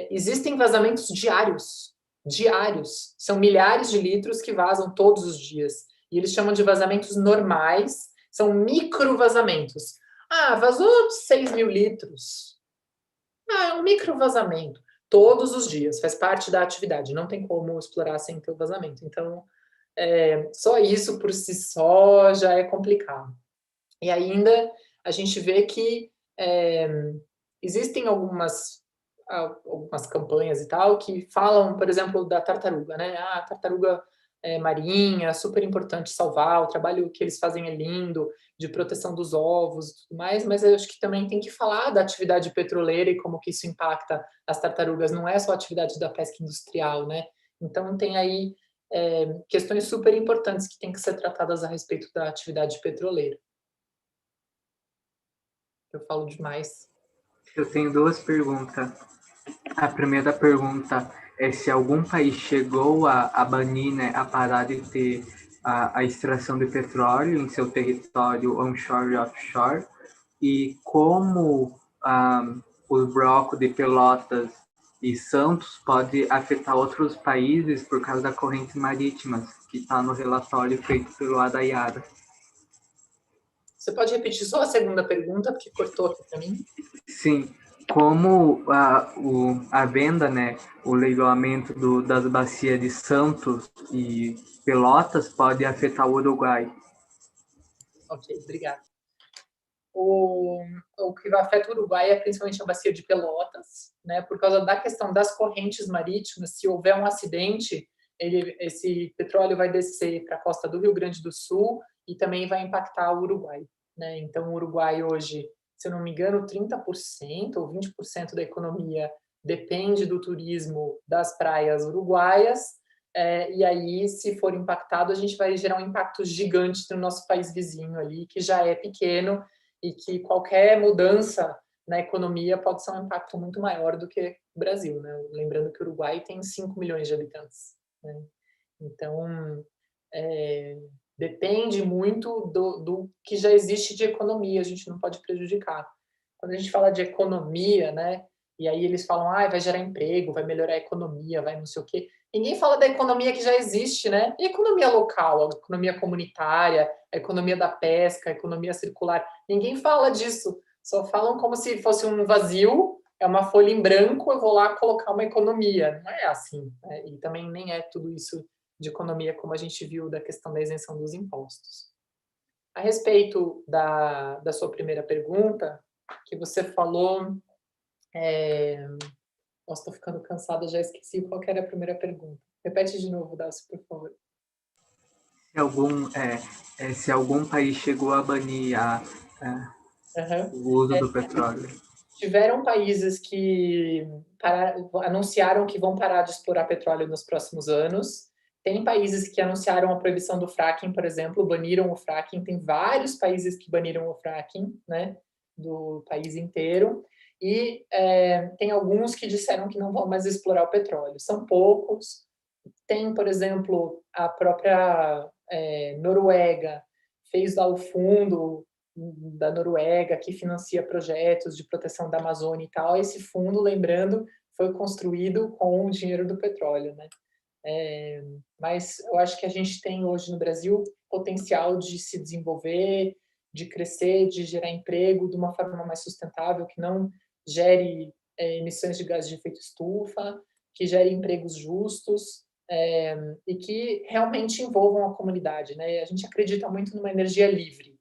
Existem vazamentos diários, são milhares de litros que vazam todos os dias, e eles chamam de vazamentos normais, são micro vazamentos. Vazou 6 mil litros. É um micro vazamento, todos os dias, faz parte da atividade, não tem como explorar sem ter o vazamento. Então, só isso por si só já é complicado. E ainda a gente vê que existem algumas campanhas e tal que falam, por exemplo, da tartaruga, né? A tartaruga marinha, super importante salvar, o trabalho que eles fazem é lindo, de proteção dos ovos e tudo mais, mas eu acho que também tem que falar da atividade petroleira e como que isso impacta as tartarugas, não é só a atividade da pesca industrial, né? Então tem aí questões super importantes que têm que ser tratadas a respeito da atividade petroleira. Eu falo demais. Eu tenho duas perguntas. A primeira pergunta é se algum país chegou a banir, né, a parar de ter a extração de petróleo em seu território onshore e offshore, e como o bloco de Pelotas e Santos pode afetar outros países por causa da corrente marítima, que está no relatório feito pelo Adayara. Você pode repetir só a segunda pergunta, porque cortou aqui para mim? Sim. Como a venda, né, o leiloamento das bacias de Santos e Pelotas pode afetar o Uruguai? Ok, obrigado. O que afeta o Uruguai é principalmente a bacia de Pelotas, né, por causa da questão das correntes marítimas. Se houver um acidente, esse petróleo vai descer para a costa do Rio Grande do Sul e também vai impactar o Uruguai, né? Então, o Uruguai hoje, se eu não me engano, 30% ou 20% da economia depende do turismo das praias uruguaias, e aí, se for impactado, a gente vai gerar um impacto gigante no nosso país vizinho ali, que já é pequeno, e que qualquer mudança na economia pode ser um impacto muito maior do que o Brasil, né? Lembrando que o Uruguai tem 5 milhões de habitantes, né? Então, depende muito do que já existe de economia, a gente não pode prejudicar. Quando a gente fala de economia, né? E aí eles falam, vai gerar emprego, vai melhorar a economia, vai não sei o quê. Ninguém fala da economia que já existe, né? E a economia local, a economia comunitária, a economia da pesca, a economia circular. Ninguém fala disso. Só falam como se fosse um vazio, é uma folha em branco, eu vou lá colocar uma economia. Não é assim, né? E também nem é tudo isso de economia como a gente viu da questão da isenção dos impostos. A respeito da sua primeira pergunta, que você falou... Nossa, estou ficando cansada, já esqueci qual era a primeira pergunta. Repete de novo, Dácio, por favor. Se algum país chegou a banir o uso do petróleo. Tiveram países que anunciaram que vão parar de explorar petróleo nos próximos anos. Tem países que anunciaram a proibição do fracking, por exemplo, baniram o fracking. Tem vários países que baniram o fracking, né, do país inteiro. E tem alguns que disseram que não vão mais explorar o petróleo. São poucos. Tem, por exemplo, a própria Noruega fez lá o fundo da Noruega que financia projetos de proteção da Amazônia e tal. Esse fundo, lembrando, foi construído com o dinheiro do petróleo, né? Mas eu acho que a gente tem hoje no Brasil potencial de se desenvolver, de crescer, de gerar emprego de uma forma mais sustentável, que não gere emissões de gases de efeito estufa, que gere empregos justos, e que realmente envolvam a comunidade, né? A gente acredita muito numa energia livre.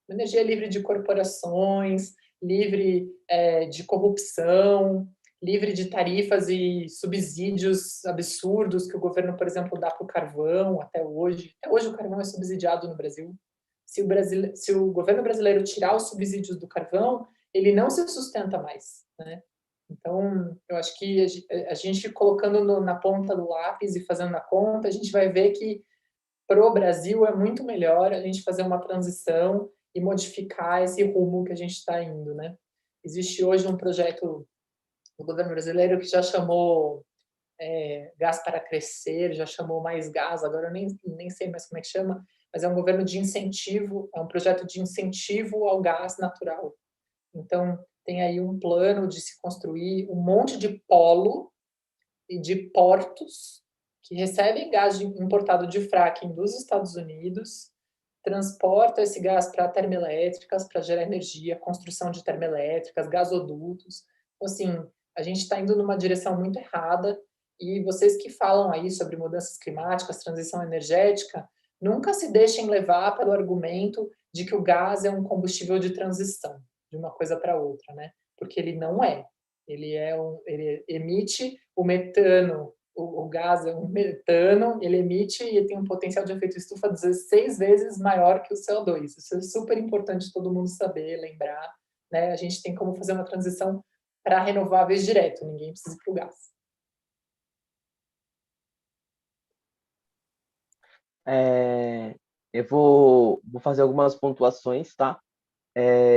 Uma energia livre de corporações, livre de corrupção, livre de tarifas e subsídios absurdos que o governo, por exemplo, dá para o carvão até hoje. Até hoje o carvão é subsidiado no Brasil. Se o governo brasileiro tirar os subsídios do carvão, ele não se sustenta mais, né? Então, eu acho que a gente colocando na ponta do lápis e fazendo a conta, a gente vai ver que para o Brasil é muito melhor a gente fazer uma transição e modificar esse rumo que a gente está indo, né? Existe hoje um projeto do governo brasileiro que já chamou Gás para Crescer, já chamou Mais Gás, agora eu nem sei mais como é que chama, mas é um governo de incentivo, é um projeto de incentivo ao gás natural. Então, tem aí um plano de se construir um monte de polo e de portos que recebem gás importado de fracking dos Estados Unidos, transporta esse gás para termoelétricas, para gerar energia, construção de termoelétricas, gasodutos. Então, assim, a gente está indo numa direção muito errada e vocês que falam aí sobre mudanças climáticas, transição energética, nunca se deixem levar pelo argumento de que o gás é um combustível de transição de uma coisa para outra, né? Porque ele não é. Ele emite o metano, o gás é um metano, ele emite e tem um potencial de efeito estufa 16 vezes maior que o CO2. Isso é super importante todo mundo saber, lembrar, né? A gente tem como fazer uma transição para renováveis direto, ninguém precisa ir para o gás. Eu vou fazer algumas pontuações, tá?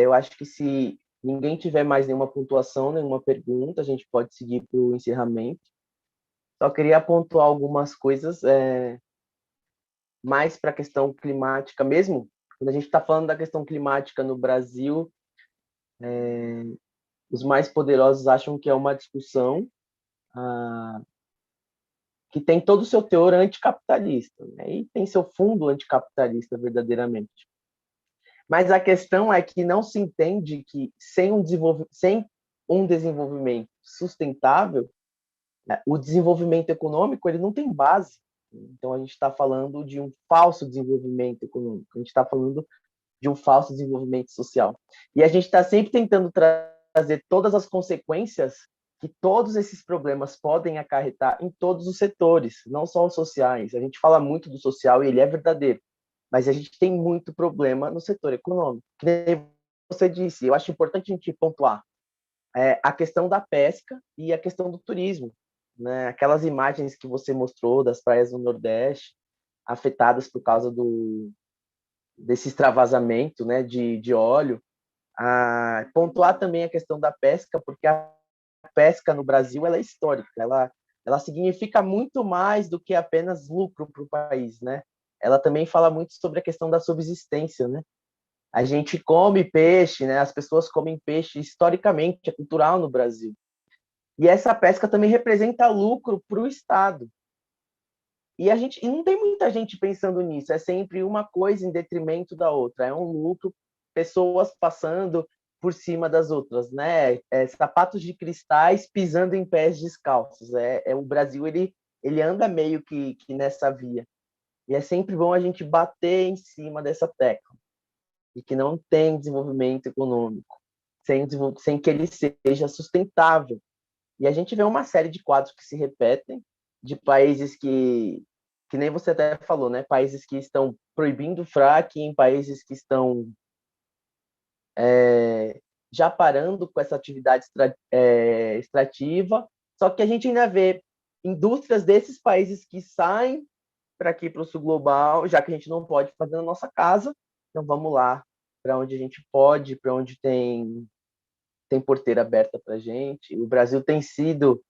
Eu acho que se ninguém tiver mais nenhuma pontuação, nenhuma pergunta, a gente pode seguir para o encerramento. Só queria pontuar algumas coisas mais para a questão climática mesmo. Quando a gente está falando da questão climática no Brasil, os mais poderosos acham que é uma discussão que tem todo o seu teor anticapitalista, né? E tem seu fundo anticapitalista verdadeiramente. Mas a questão é que não se entende que sem um desenvolvimento sustentável, né, o desenvolvimento econômico ele não tem base. Então, a gente está falando de um falso desenvolvimento econômico, a gente está falando de um falso desenvolvimento social. E a gente está sempre tentando trazer todas as consequências que todos esses problemas podem acarretar em todos os setores, não só os sociais. A gente fala muito do social e ele é verdadeiro, mas a gente tem muito problema no setor econômico. Que nem você disse, eu acho importante a gente pontuar a questão da pesca e a questão do turismo, né? Aquelas imagens que você mostrou das praias do Nordeste afetadas por causa desse extravasamento, né, de óleo. Pontuar também a questão da pesca, porque a pesca no Brasil ela é histórica, ela significa muito mais do que apenas lucro para o país, né? Ela também fala muito sobre a questão da subsistência, né? A gente come peixe, né? As pessoas comem peixe historicamente, é cultural no Brasil. E essa pesca também representa lucro para o Estado. E não tem muita gente pensando nisso, é sempre uma coisa em detrimento da outra, é um lucro, pessoas passando por cima das outras, né? Sapatos de cristais pisando em pés descalços. O Brasil ele anda meio que nessa via. E é sempre bom a gente bater em cima dessa tecla. E que não tem desenvolvimento econômico sem que ele seja sustentável. E a gente vê uma série de quadros que se repetem, de países que nem você até falou, né? Países que estão proibindo o fracking, países que estão já parando com essa atividade extrativa, só que a gente ainda vê indústrias desses países que saem para aqui para o sul global, já que a gente não pode fazer na nossa casa, então vamos lá para onde a gente pode, para onde tem porteira aberta para a gente. O Brasil tem sido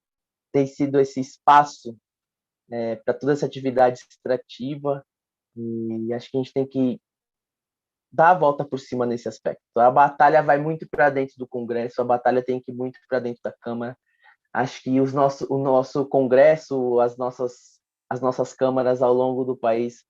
esse espaço para toda essa atividade extrativa, e acho que a gente tem que dar a volta por cima nesse aspecto. A batalha vai muito para dentro do Congresso, a batalha tem que ir muito para dentro da Câmara. Acho que o nosso Congresso, as nossas câmaras ao longo do país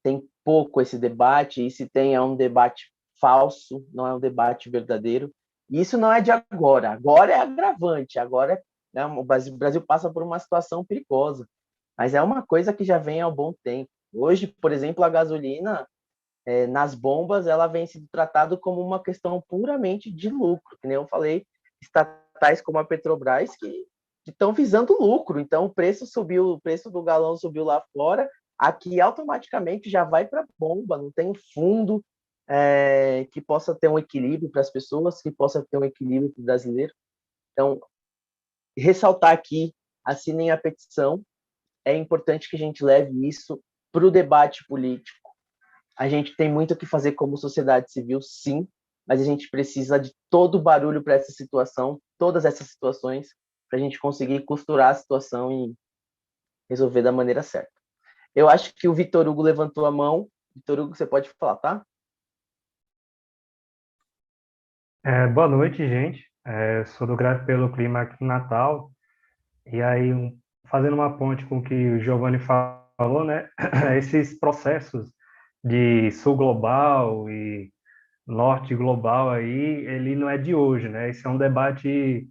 tem pouco esse debate, e se tem é um debate falso, não é um debate verdadeiro. E isso não é de agora é agravante, agora o Brasil passa por uma situação perigosa. mas é uma coisa que já vem há um bom tempo. Hoje, por exemplo, a gasolina, nas bombas, ela vem sendo tratada como uma questão puramente de lucro, que nem eu falei, estatais como a Petrobras, que estão visando lucro. Então, o preço subiu, o preço do galão subiu lá fora, aqui automaticamente já vai para a bomba, não tem um fundo que possa ter um equilíbrio para as pessoas, que possa ter um equilíbrio para o brasileiro. Então, ressaltar aqui, assinem a petição, é importante que a gente leve isso para o debate político. A gente tem muito o que fazer como sociedade civil, sim, mas a gente precisa de todo o barulho para essa situação, todas essas situações, para a gente conseguir costurar a situação e resolver da maneira certa. Eu acho que o Vitor Hugo levantou a mão. Vitor Hugo, você pode falar, tá? Boa noite, gente. Sou do Greve pelo Clima aqui em Natal. E aí, fazendo uma ponte com o que o Giovanni falou, né? Esses processos de sul global e norte global aí, ele não é de hoje, né? Esse é um debate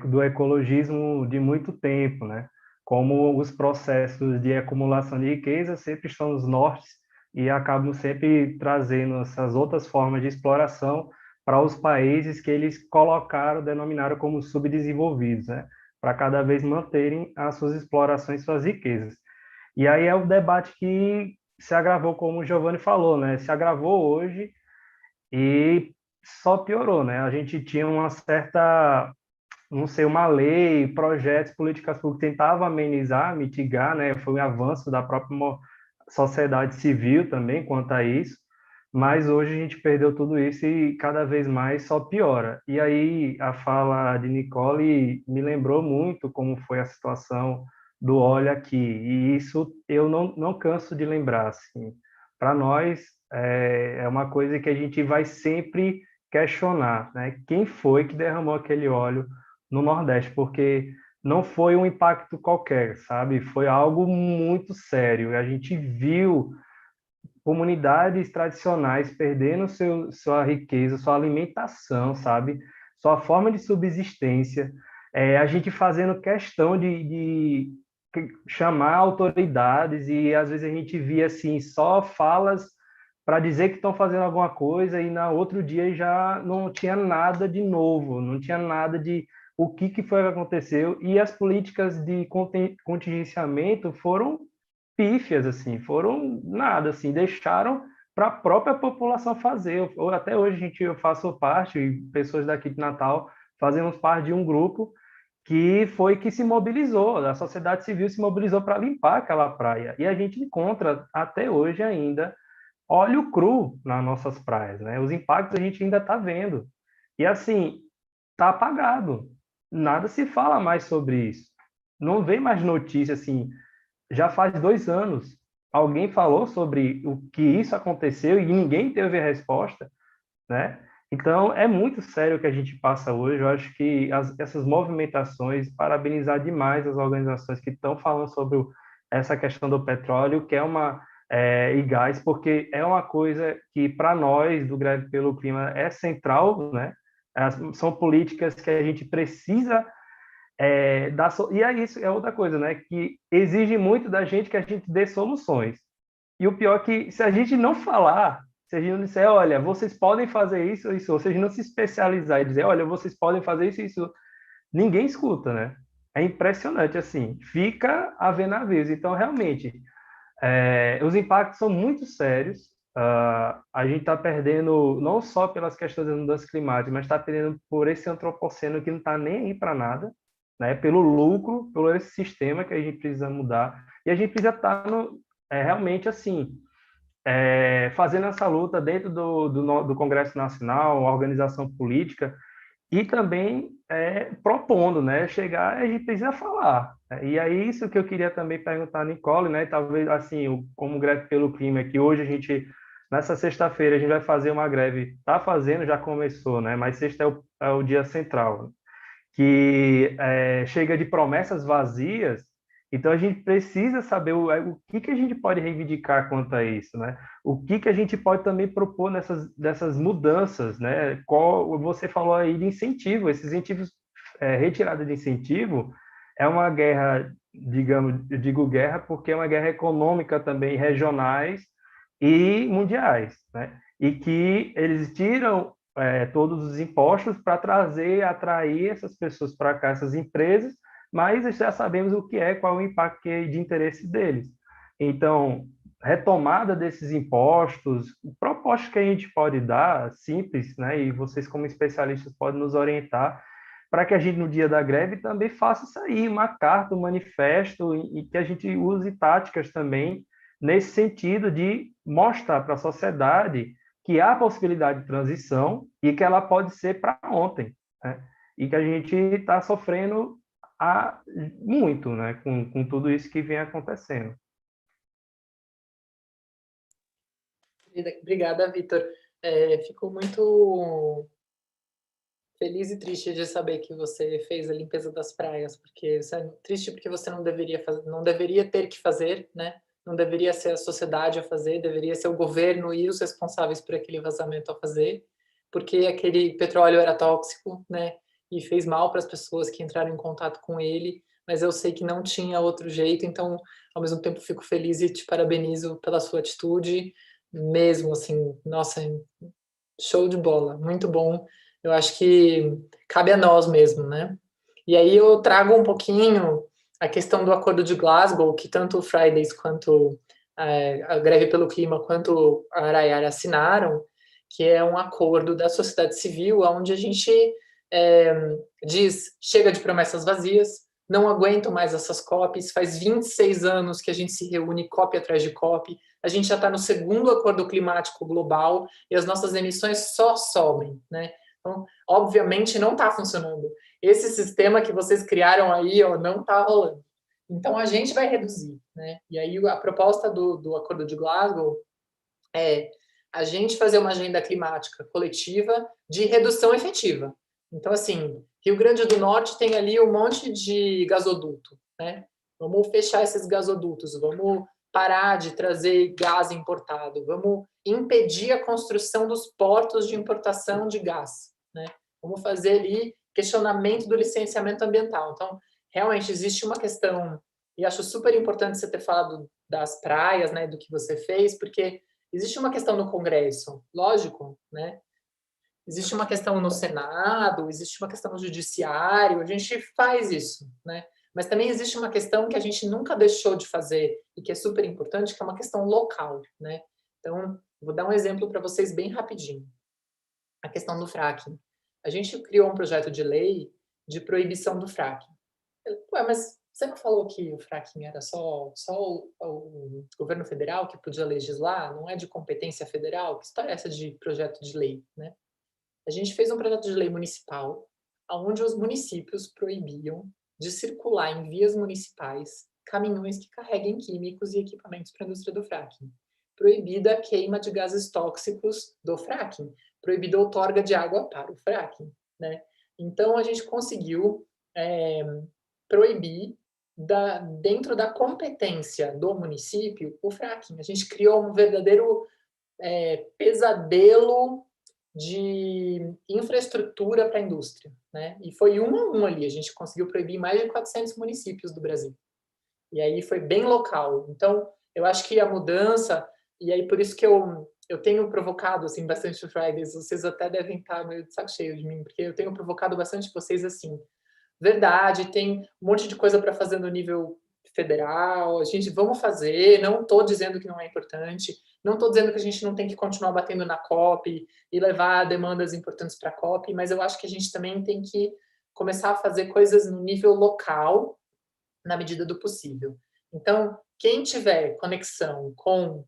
do ecologismo de muito tempo, né? Como os processos de acumulação de riqueza sempre estão nos nortes e acabam sempre trazendo essas outras formas de exploração para os países que eles colocaram, denominaram como subdesenvolvidos, né? Para cada vez manterem as suas explorações, suas riquezas. E aí é o debate que se agravou, como o Giovanni falou, né? Se agravou hoje e só piorou, né? A gente tinha uma certa, não sei, uma lei, projetos, políticas públicas que tentavam amenizar, mitigar, né? Foi um avanço da própria sociedade civil também quanto a isso, mas hoje a gente perdeu tudo isso e cada vez mais só piora. E aí a fala de Nicole me lembrou muito como foi a situação do óleo aqui, e isso eu não canso de lembrar, assim. Para nós, é uma coisa que a gente vai sempre questionar, né? Quem foi que derramou aquele óleo no Nordeste? Porque não foi um impacto qualquer, sabe? Foi algo muito sério. A gente viu comunidades tradicionais perdendo sua riqueza, sua alimentação, sabe? Sua forma de subsistência. A gente fazendo questão de chamar autoridades e às vezes a gente via assim só falas para dizer que estão fazendo alguma coisa e na outro dia já não tinha nada de novo, não tinha nada de o que foi que aconteceu e as políticas de contingenciamento foram pífias assim, foram nada assim, deixaram para a própria população fazer. Até hoje eu faço parte e pessoas daqui de Natal fazemos parte de um grupo que se mobilizou, a sociedade civil se mobilizou para limpar aquela praia. E a gente encontra até hoje ainda óleo cru nas nossas praias, né? Os impactos a gente ainda está vendo. E assim, está apagado. Nada se fala mais sobre isso. Não vem mais notícia assim. Já faz 2 anos. Alguém falou sobre o que isso aconteceu e ninguém teve a resposta, né? Então, é muito sério o que a gente passa hoje. Eu acho que essas movimentações, parabenizar demais as organizações que estão falando sobre essa questão do petróleo, que é e gás, porque é uma coisa que, para nós, do Greve pelo Clima, é central, né? São políticas que a gente precisa e é isso, é outra coisa, né? Que exige muito da gente que a gente dê soluções. E o pior é que, se a gente não falar, se a gente não disser, olha, vocês podem fazer isso, isso, ou se a gente não se especializar e dizer, olha, vocês podem fazer isso, isso, ninguém escuta, né? É impressionante, assim, fica a ver navios. Então, realmente, os impactos são muito sérios. A gente está perdendo, não só pelas questões das mudanças climáticas, mas está perdendo por esse antropoceno que não está nem aí para nada, né? Pelo lucro, pelo esse sistema que a gente precisa mudar. E a gente precisa estar realmente assim, fazendo essa luta dentro do Congresso Nacional, uma organização política, e também propondo, né? Chegar, a gente precisa falar. E aí isso que eu queria também perguntar a Nicole, né? Talvez assim, como Greve pelo Clima, que hoje a gente, nessa sexta-feira, a gente vai fazer uma greve, está fazendo, já começou, né? Mas sexta é o dia central, que chega de promessas vazias. Então a gente precisa saber o que a gente pode reivindicar quanto a isso, né? O que a gente pode também propor dessas mudanças, né? Você falou aí de incentivo, esses incentivos, retirada de incentivo, é uma guerra, digamos, eu digo guerra porque é uma guerra econômica também, regionais e mundiais, né? E que eles tiram todos os impostos para atrair essas pessoas para cá, essas empresas, mas já sabemos o que é, qual é o impacto de interesse deles. Então, retomada desses impostos, propostas que a gente pode dar, simples, né? E vocês como especialistas podem nos orientar, para que a gente, no dia da greve, também faça isso aí, uma carta, um manifesto, e que a gente use táticas também nesse sentido de mostrar para a sociedade que há possibilidade de transição e que ela pode ser para ontem, né? E que a gente está sofrendo muito, né? Com tudo isso que vem acontecendo. Obrigada, Vitor. Fico muito feliz e triste de saber que você fez a limpeza das praias, porque triste porque você não deveria fazer, não deveria ter que fazer, né? Não deveria ser a sociedade a fazer, deveria ser o governo e os responsáveis por aquele vazamento a fazer, porque aquele petróleo era tóxico, né? E fez mal para as pessoas que entraram em contato com ele, mas eu sei que não tinha outro jeito, então, ao mesmo tempo, fico feliz e te parabenizo pela sua atitude, mesmo, assim, nossa, show de bola, muito bom. Eu acho que cabe a nós mesmo, né? E aí eu trago um pouquinho a questão do Acordo de Glasgow, que tanto o Fridays quanto a Greve pelo Clima, quanto a Araiara assinaram, que é um acordo da sociedade civil, onde a gente diz, chega de promessas vazias, não aguento mais essas COPs, faz 26 anos que a gente se reúne COP atrás de COP, a gente já está no segundo acordo climático global e as nossas emissões só sobem, né? Então, obviamente, não está funcionando. Esse sistema que vocês criaram aí, ó, não está rolando. Então, a gente vai reduzir, né? E aí, a proposta do Acordo de Glasgow é a gente fazer uma agenda climática coletiva de redução efetiva. Então, assim, Rio Grande do Norte tem ali um monte de gasoduto, né? Vamos fechar esses gasodutos, vamos parar de trazer gás importado, vamos impedir a construção dos portos de importação de gás, né? Vamos fazer ali questionamento do licenciamento ambiental. Então, realmente existe uma questão, e acho super importante você ter falado das praias, né, do que você fez, porque existe uma questão no Congresso, lógico, né? Existe uma questão no Senado, existe uma questão no Judiciário, a gente faz isso, né? Mas também existe uma questão que a gente nunca deixou de fazer e que é super importante, que é uma questão local, né? Então, vou dar um exemplo para vocês bem rapidinho. A questão do fracking. A gente criou um projeto de lei de proibição do fracking. Ué, mas você não falou que o fracking era só o governo federal que podia legislar? Não é de competência federal? Que história é essa de projeto de lei, né? A gente fez um projeto de lei municipal onde os municípios proibiam de circular em vias municipais caminhões que carreguem químicos e equipamentos para a indústria do fracking. Proibida a queima de gases tóxicos do fracking. Proibida a outorga de água para o fracking, né? Então, a gente conseguiu proibir, dentro da competência do município, o fracking. A gente criou um verdadeiro pesadelo de infraestrutura para a indústria, né? E foi um a um ali, a gente conseguiu proibir mais de 400 municípios do Brasil. E aí foi bem local. Então, eu acho que a mudança, e aí por isso que eu tenho provocado assim bastante o Fridays, vocês até devem estar meio de saco cheio de mim, porque eu tenho provocado bastante vocês assim. Verdade, tem um monte de coisa para fazer no nível federal, a gente vamos fazer, não estou dizendo que não é importante, não estou dizendo que a gente não tem que continuar batendo na COP e levar demandas importantes para a COP, mas eu acho que a gente também tem que começar a fazer coisas no nível local, na medida do possível. Então, quem tiver conexão com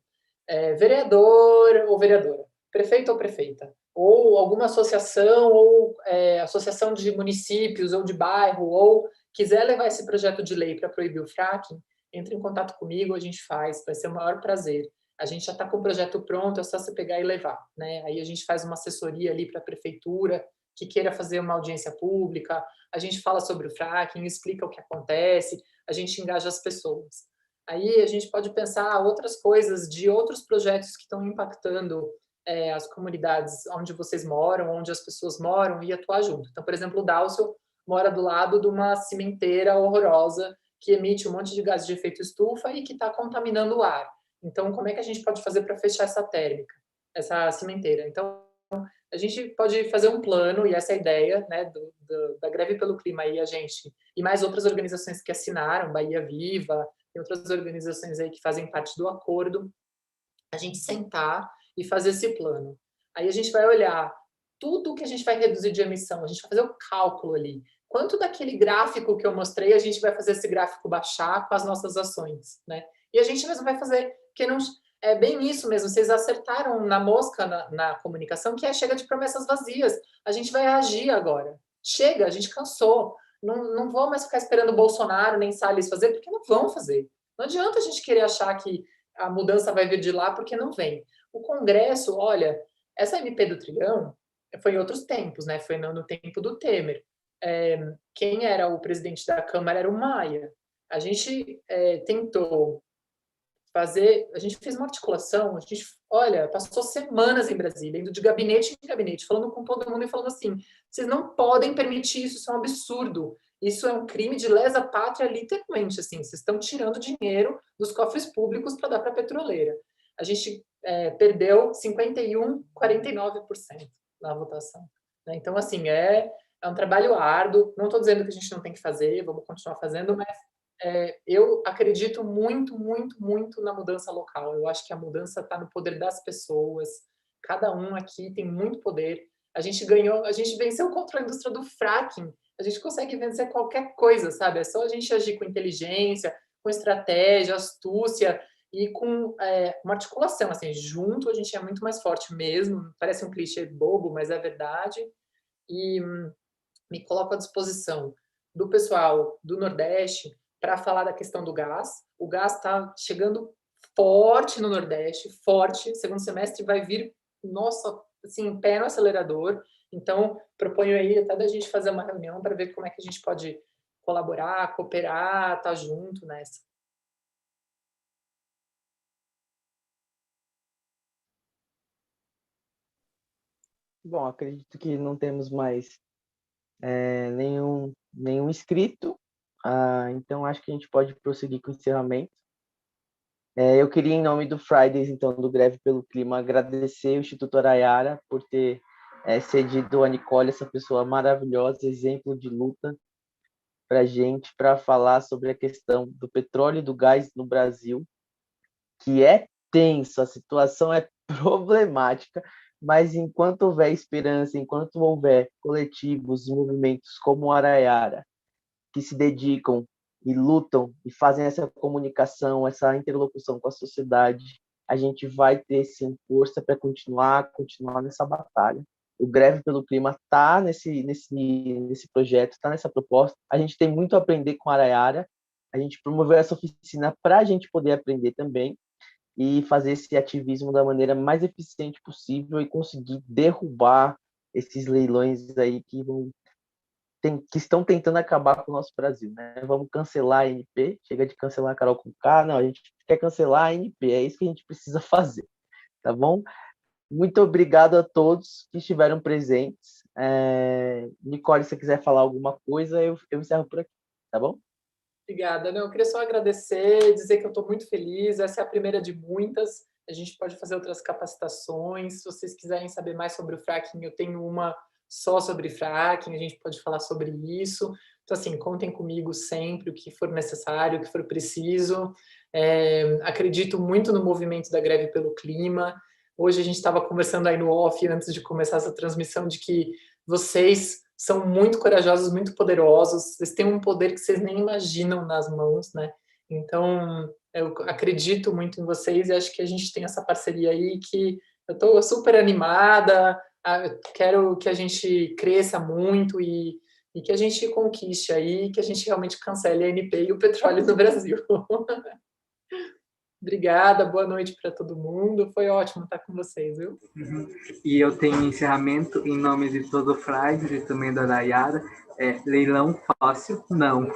vereador ou vereadora, prefeito ou prefeita, ou alguma associação, ou associação de municípios ou de bairro, ou quiser levar esse projeto de lei para proibir o fracking, entre em contato comigo, a gente faz, vai ser o maior prazer. A gente já está com o projeto pronto, é só você pegar e levar, né? Aí a gente faz uma assessoria ali para a prefeitura, que queira fazer uma audiência pública, a gente fala sobre o fracking, explica o que acontece, a gente engaja as pessoas. Aí a gente pode pensar outras coisas de outros projetos que estão impactando as comunidades onde vocês moram, onde as pessoas moram, e atuar junto. Então, por exemplo, o mora do lado de uma cimenteira horrorosa que emite um monte de gases de efeito estufa e que está contaminando o ar. Então, como é que a gente pode fazer para fechar essa térmica, essa cimenteira? Então, a gente pode fazer um plano, e essa é a ideia, né, da Greve pelo Clima, e a gente, e mais outras organizações que assinaram, Bahia Viva, tem outras organizações aí que fazem parte do acordo, a gente sentar e fazer esse plano. Aí a gente vai olhar tudo que a gente vai reduzir de emissão, a gente vai fazer o cálculo ali. Quanto daquele gráfico que eu mostrei, a gente vai fazer esse gráfico baixar com as nossas ações, né? E a gente mesmo vai fazer, porque não é bem isso mesmo, vocês acertaram na mosca na comunicação, que é chega de promessas vazias. A gente vai agir agora. Chega, a gente cansou. Não vou mais ficar esperando o Bolsonaro nem Salles fazer, porque não vão fazer. Não adianta a gente querer achar que a mudança vai vir de lá, porque não vem. O Congresso, olha, essa MP do trilhão foi em outros tempos, né? Foi no tempo do Temer. Quem era o presidente da Câmara era o Maia. A gente tentou fazer, a gente fez uma articulação, a gente, olha, passou semanas em Brasília, indo de gabinete em gabinete, falando com todo mundo e falando assim, vocês não podem permitir isso, isso é um absurdo, isso é um crime de lesa pátria, literalmente, assim, vocês estão tirando dinheiro dos cofres públicos para dar para a petroleira. A gente perdeu 51,49% na votação. Né? Então, assim, é um trabalho árduo, não estou dizendo que a gente não tem que fazer, vamos continuar fazendo, mas eu acredito muito, muito, muito na mudança local. Eu acho que a mudança está no poder das pessoas. Cada um aqui tem muito poder. A gente venceu contra a indústria do fracking. A gente consegue vencer qualquer coisa, sabe? É só a gente agir com inteligência, com estratégia, astúcia e com uma articulação. Assim, junto a gente é muito mais forte mesmo. Parece um clichê bobo, mas é verdade. E me coloco à disposição do pessoal do Nordeste para falar da questão do gás. O gás está chegando forte no Nordeste, forte. Segundo semestre vai vir, nossa, assim, pé no acelerador. Então, proponho aí até da gente fazer uma reunião para ver como é que a gente pode colaborar, cooperar, estar junto nessa. Bom, acredito que não temos mais nenhum inscrito, então acho que a gente pode prosseguir com o encerramento. Eu queria, em nome do Fridays, então, do Greve pelo Clima, agradecer o Instituto Araiara por ter cedido a Nicole, essa pessoa maravilhosa, exemplo de luta para a gente, para falar sobre a questão do petróleo e do gás no Brasil, que é tenso, a situação é problemática, mas enquanto houver esperança, enquanto houver coletivos e movimentos como o Araiara, que se dedicam e lutam e fazem essa comunicação, essa interlocução com a sociedade, a gente vai ter, sim, força para continuar nessa batalha. O Greve pelo Clima está nesse projeto, está nessa proposta. A gente tem muito a aprender com a Araiara. A gente promoveu essa oficina para a gente poder aprender também e fazer esse ativismo da maneira mais eficiente possível e conseguir derrubar esses leilões aí que estão tentando acabar com o nosso Brasil, né? Vamos cancelar a ANP, chega de cancelar a Carol Conká, não, a gente quer cancelar a ANP, é isso que a gente precisa fazer, tá bom? Muito obrigado a todos que estiveram presentes. Nicole, se você quiser falar alguma coisa, eu encerro por aqui, tá bom? Obrigada. Não, eu queria só agradecer, dizer que eu estou muito feliz. Essa é a primeira de muitas. A gente pode fazer outras capacitações. Se vocês quiserem saber mais sobre o fracking, eu tenho uma só sobre fracking, a gente pode falar sobre isso. Então, assim, contem comigo sempre, o que for necessário, o que for preciso. Acredito muito no movimento da Greve pelo Clima. Hoje a gente estava conversando aí no off, antes de começar essa transmissão, de que vocês são muito corajosos, muito poderosos, vocês têm um poder que vocês nem imaginam nas mãos, né? Então, eu acredito muito em vocês e acho que a gente tem essa parceria aí que eu estou super animada, quero que a gente cresça muito e que a gente conquiste aí, que a gente realmente cancele a ANP e o petróleo no Brasil. Obrigada, boa noite para todo mundo. Foi ótimo estar com vocês, viu? E eu tenho encerramento em nome de todo o Fridays e também da Araiara. Leilão fácil, não.